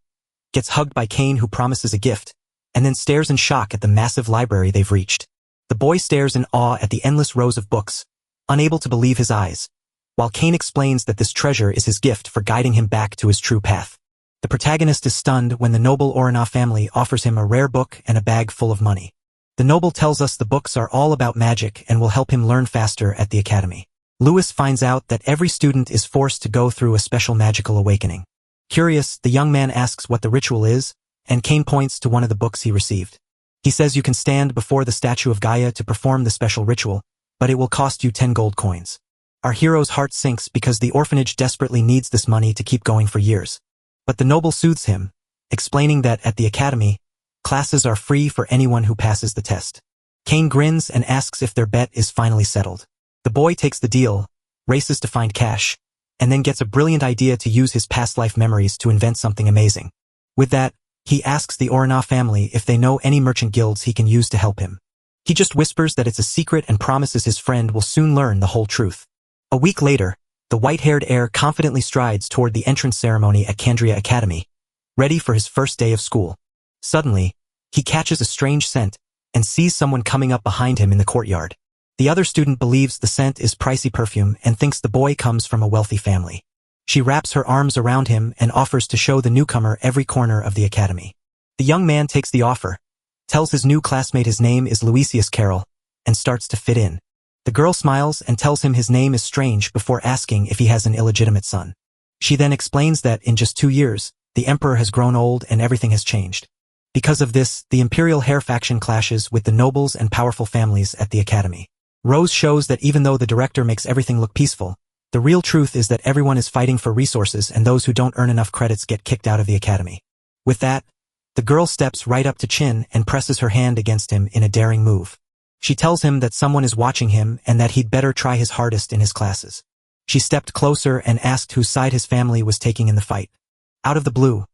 gets hugged by Kane who promises a gift, and then stares in shock at the massive library they've reached. The boy stares in awe at the endless rows of books, unable to believe his eyes, while Kane explains that this treasure is his gift for guiding him back to his true path. The protagonist is stunned when the noble Orana family offers him a rare book and a bag full of money. The noble tells us the books are all about magic and will help him learn faster at the academy. Lewis finds out that every student is forced to go through a special magical awakening. Curious, the young man asks what the ritual is, and Kane points to one of the books he received. He says you can stand before the statue of Gaia to perform the special ritual, but it will cost you 10 gold coins. Our hero's heart sinks because the orphanage desperately needs this money to keep going for years. But the noble soothes him, explaining that at the academy, classes are free for anyone who passes the test. Kane grins and asks if their bet is finally settled. The boy takes the deal, races to find cash, and then gets a brilliant idea to use his past life memories to invent something amazing. With that, he asks the Orana family if they know any merchant guilds he can use to help him. He just whispers that it's a secret and promises his friend will soon learn the whole truth. A week later, the white-haired heir confidently strides toward the entrance ceremony at Candria Academy, ready for his first day of school. Suddenly, he catches a strange scent and sees someone coming up behind him in the courtyard. The other student believes the scent is pricey perfume and thinks the boy comes from a wealthy family. She wraps her arms around him and offers to show the newcomer every corner of the academy. The young man takes the offer, tells his new classmate his name is Lucius Carroll, and starts to fit in. The girl smiles and tells him his name is strange before asking if he has an illegitimate son. She then explains that in just 2 years, the emperor has grown old and everything has changed. Because of this, the imperial hair faction clashes with the nobles and powerful families at the academy. Rose shows that even though the director makes everything look peaceful, the real truth is that everyone is fighting for resources and those who don't earn enough credits get kicked out of the academy. With that, the girl steps right up to Chin and presses her hand against him in a daring move. She tells him that someone is watching him and that he'd better try his hardest in his classes. She stepped closer and asked whose side his family was taking in the fight. Out of the blue,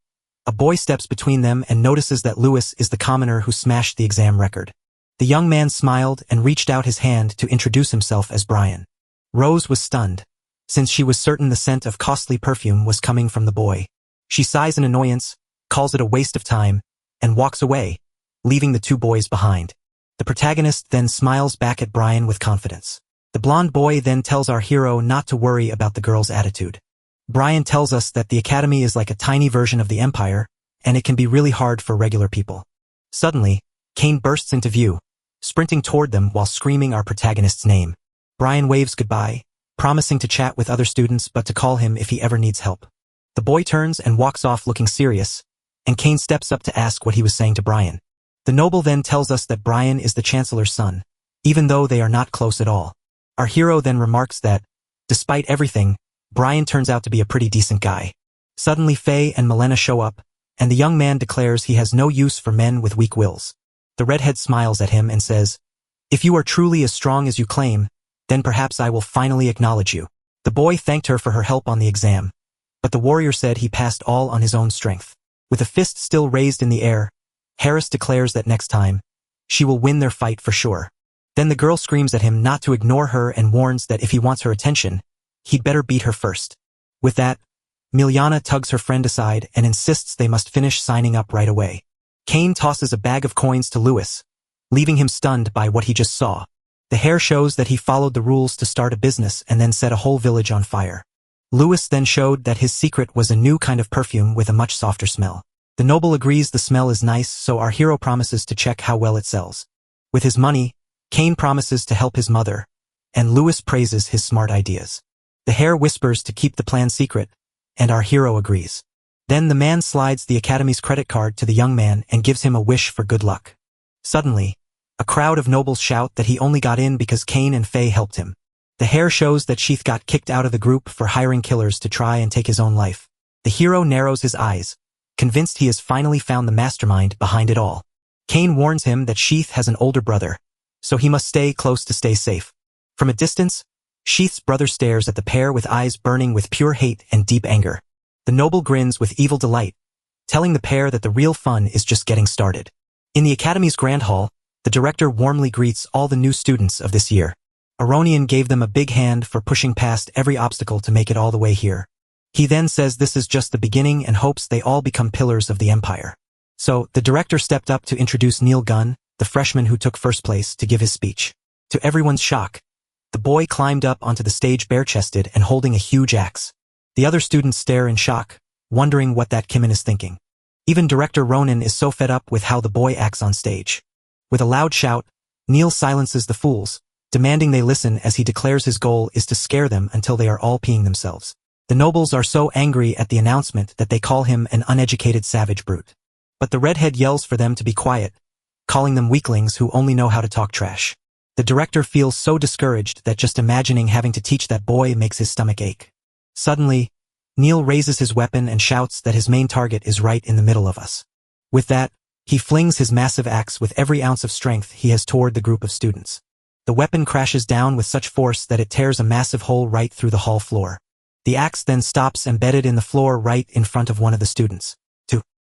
a boy steps between them and notices that Lewis is the commoner who smashed the exam record. The young man smiled and reached out his hand to introduce himself as Brian. Rose was stunned, since she was certain the scent of costly perfume was coming from the boy. She sighs in annoyance, calls it a waste of time, and walks away, leaving the 2 boys behind. The protagonist then smiles back at Brian with confidence. The blonde boy then tells our hero not to worry about the girl's attitude. Brian tells us that the academy is like a tiny version of the empire, and it can be really hard for regular people. Suddenly, Kane bursts into view, sprinting toward them while screaming our protagonist's name. Brian waves goodbye, promising to chat with other students but to call him if he ever needs help. The boy turns and walks off looking serious, and Kane steps up to ask what he was saying to Brian. The noble then tells us that Brian is the chancellor's son, even though they are not close at all. Our hero then remarks that, despite everything, Brian turns out to be a pretty decent guy. Suddenly Faye and Milena show up, and the young man declares he has no use for men with weak wills. The redhead smiles at him and says, "If you are truly as strong as you claim, then perhaps I will finally acknowledge you." The boy thanked her for her help on the exam, but the warrior said he passed all on his own strength. With a fist still raised in the air, Harris declares that next time, she will win their fight for sure. Then the girl screams at him not to ignore her and warns that if he wants her attention, he'd better beat her first. With that, Miliana tugs her friend aside and insists they must finish signing up right away. Kane tosses a bag of coins to Lewis, leaving him stunned by what he just saw. The hair shows that he followed the rules to start a business and then set a whole village on fire. Lewis then showed that his secret was a new kind of perfume with a much softer smell. The noble agrees the smell is nice, so our hero promises to check how well it sells. With his money, Kane promises to help his mother, and Lewis praises his smart ideas. The hair whispers to keep the plan secret, and our hero agrees. Then the man slides the academy's credit card to the young man and gives him a wish for good luck. Suddenly, a crowd of nobles shout that he only got in because Kane and Faye helped him. The hair shows that Sheath got kicked out of the group for hiring killers to try and take his own life. The hero narrows his eyes, convinced he has finally found the mastermind behind it all. Kane warns him that Sheath has an older brother, so he must stay close to stay safe. From a distance, Sheath's brother stares at the pair with eyes burning with pure hate and deep anger. The noble grins with evil delight, telling the pair that the real fun is just getting started. In the Academy's Grand Hall, the director warmly greets all the new students of this year. Aronian gave them a big hand for pushing past every obstacle to make it all the way here. He then says this is just the beginning and hopes they all become pillars of the empire. So, the director stepped up to introduce Neil Gunn, the freshman who took first place, to give his speech. To everyone's shock, the boy climbed up onto the stage bare-chested and holding a huge axe. The other students stare in shock, wondering what that Kimin is thinking. Even director Ronan is so fed up with how the boy acts on stage. With a loud shout, Neil silences the fools, demanding they listen as he declares his goal is to scare them until they are all peeing themselves. The nobles are so angry at the announcement that they call him an uneducated savage brute. But the redhead yells for them to be quiet, calling them weaklings who only know how to talk trash. The director feels so discouraged that just imagining having to teach that boy makes his stomach ache. Suddenly, Neil raises his weapon and shouts that his main target is right in the middle of us. With that, he flings his massive axe with every ounce of strength he has toward the group of students. The weapon crashes down with such force that it tears a massive hole right through the hall floor. The axe then stops embedded in the floor right in front of one of the students.